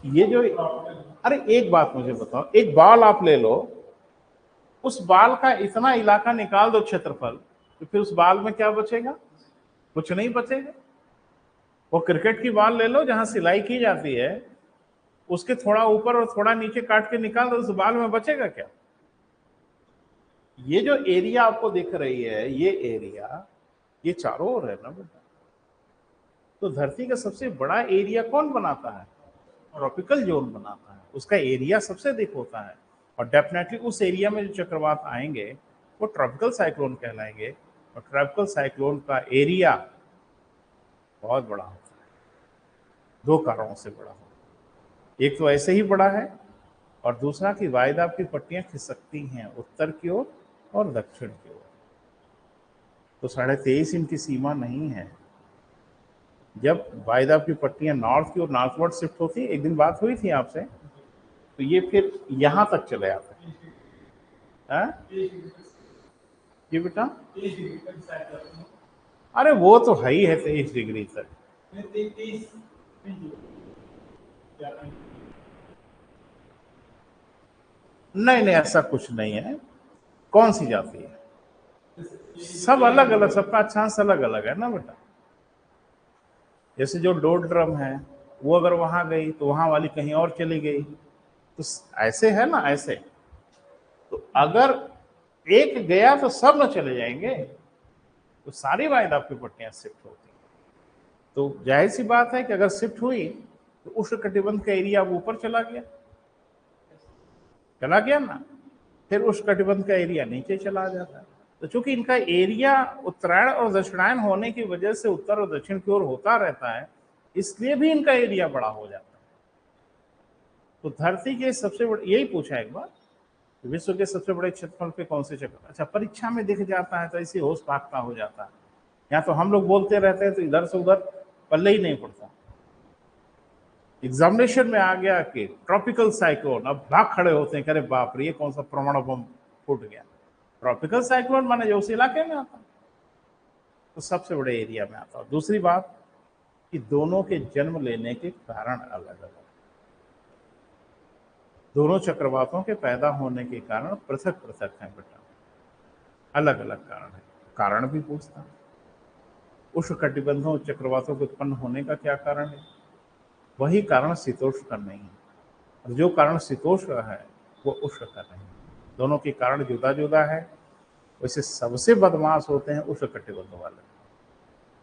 ये जो, अरे एक बात मुझे बताओ, एक बाल आप ले लो, उस बाल का इतना इलाका निकाल दो क्षेत्रफल, तो फिर उस बाल में क्या बचेगा? कुछ नहीं बचेगा। वो क्रिकेट की बाल ले लो जहां सिलाई की जाती है, उसके थोड़ा ऊपर और थोड़ा नीचे काट के निकाल दो, उस बाल में बचेगा क्या? ये जो एरिया आपको दिख रही है, ये एरिया, ये चारों ओर है ना बेटा। तो धरती का सबसे बड़ा एरिया कौन बनाता है? ट्रॉपिकल जोन बनाता है, उसका एरिया सबसे अधिक होता है। और डेफिनेटली उस एरिया में जो चक्रवात आएंगे वो ट्रॉपिकल साइक्लोन कहलाएंगे। और ट्रॉपिकल साइक्लोन का एरिया बहुत बड़ा होता है, 2 कारणों से बड़ा होता है। एक तो ऐसे ही बड़ा है, और दूसरा कि वायुदाब की पट्टियां खिसकती हैं उत्तर की ओर और दक्षिण की ओर। तो 23.5 इंच की सीमा नहीं है। जब वायुदाब की पट्टियां नॉर्थ की ओर, नॉर्थवर्ड शिफ्ट होती, एक दिन बात हुई थी आपसे, तो ये फिर यहां तक चले आते हैं। ये बेटा, अरे वो तो है ही है 23 डिग्री तक। नहीं नहीं, ऐसा कुछ नहीं है। कौन सी जाती है? सब अलग अलग, सबका अक्षांश अलग अलग है ना बेटा। जैसे जो डोड ड्रम है, वो अगर वहां गई तो वहां वाली कहीं और चली गई, तो ऐसे है ना, ऐसे। तो अगर एक गया तो सब न चले जाएंगे, तो सारी वायुदाब की पट्टियां शिफ्ट होती हैं। तो जाहिर सी बात है कि अगर शिफ्ट हुई तो उष्णकटिबंध का एरिया अब ऊपर चला गया, चला गया ना, फिर उष्णकटिबंध का एरिया नीचे चला जाता है। तो चूंकि इनका एरिया उत्तरायण और दक्षिणायन होने की वजह से उत्तर और दक्षिण की ओर होता रहता है, इसलिए भी इनका एरिया बड़ा हो जाता है। तो धरती के सबसे बड़े, यही पूछा एक बार, विश्व के सबसे बड़े क्षेत्रफल पे कौन से चक्र, अच्छा परीक्षा में दिख जाता है तो ऐसे होश भागता हो जाता है। यहाँ तो हम लोग बोलते रहते हैं तो इधर से उधर पल्ले ही नहीं पड़ता। एग्जामिनेशन में आ गया कि ट्रॉपिकल साइक्लोन, अब भाग खड़े होते हैं, अरे बाप रे ये कौन सा परमाणु बम फूट गया। ट्रॉपिकल साइक्लोन माने जो उस इलाके में आता, तो सबसे बड़े एरिया में आता। दूसरी बात कि दोनों के जन्म लेने के कारण अलग अलग। दोनों चक्रवातों के पैदा होने के कारण पृथक पृथक हैं बेटा, अलग अलग कारण है। कारण भी पूछता, उष्णकटिबंधों चक्रवातों के उत्पन्न होने का क्या कारण है? वही कारण शीतोष्ण का नहीं है, और जो कारण शीतोष्ण है वो उष्ण का नहीं। दोनों के कारण जुदा जुदा है। वैसे सबसे बदमाश होते हैं उष्णकटिबंध वाले,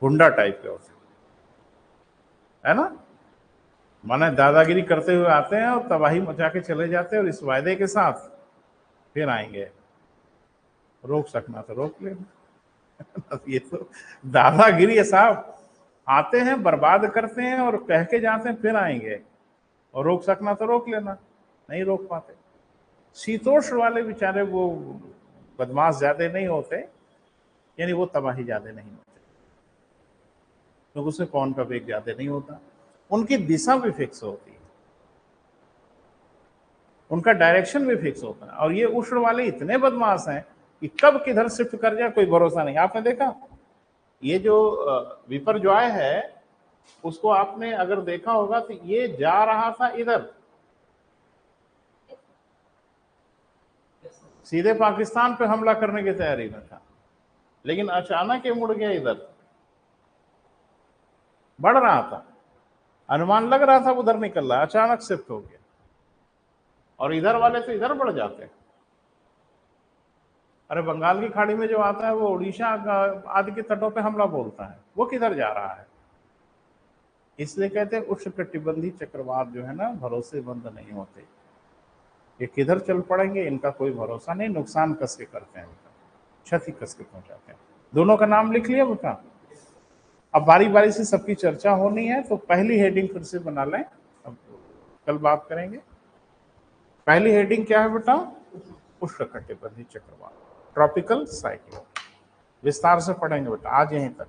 गुंडा टाइप के होते है ना। माने दादागिरी करते हुए आते हैं और तबाही मचा के चले जाते हैं, और इस वायदे के साथ फिर आएंगे, रोक सकना तो रोक लेना। ये तो दादागिरी है साहब, आते हैं बर्बाद करते हैं और कह के जाते हैं फिर आएंगे, और रोक सकना तो रोक लेना, नहीं रोक पाते। शीतोष्ण वाले बेचारे वो बदमाश ज्यादा नहीं होते, यानी वो तबाही ज्यादा नहीं होते, क्योंकि उसमें पवन का वेग ज्यादा नहीं होता, उनकी दिशा भी फिक्स होती है, उनका डायरेक्शन भी फिक्स होता है। और ये उष्ण वाले इतने बदमाश हैं कि कब किधर शिफ्ट कर जाए कोई भरोसा नहीं। आपने देखा ये जो विपर्जॉय है, उसको आपने अगर देखा होगा तो ये जा रहा था इधर, सीधे पाकिस्तान पे हमला करने की तैयारी में था, लेकिन अचानक ये मुड़ गया इधर, बढ़ रहा था, अनुमान लग रहा था उधर निकल रहा, अचानक शिफ्ट हो गया। और इधर वाले तो इधर बढ़ जाते हैं। अरे बंगाल की खाड़ी में जो आता है वो उड़ीसा आदि के तटों पे हमला बोलता है, वो किधर जा रहा है। इसलिए कहते हैं उष्णकटिबंधी चक्रवात जो है ना भरोसेमंद नहीं होते, ये किधर चल पड़ेंगे इनका कोई भरोसा नहीं, नुकसान कस के करते हैं, क्षति कस के पहुंचाते हैं। दोनों का नाम लिख लिया बेटा। अब बारी बारी से सबकी चर्चा होनी है, तो पहली हेडिंग फिर से बना लें, अब कल बात करेंगे। पहली हेडिंग क्या है बेटा? उष्णकटिबंधी चक्रवात, ट्रॉपिकल साइक्लोन। विस्तार से पढ़ेंगे बेटा आज यहीं तक।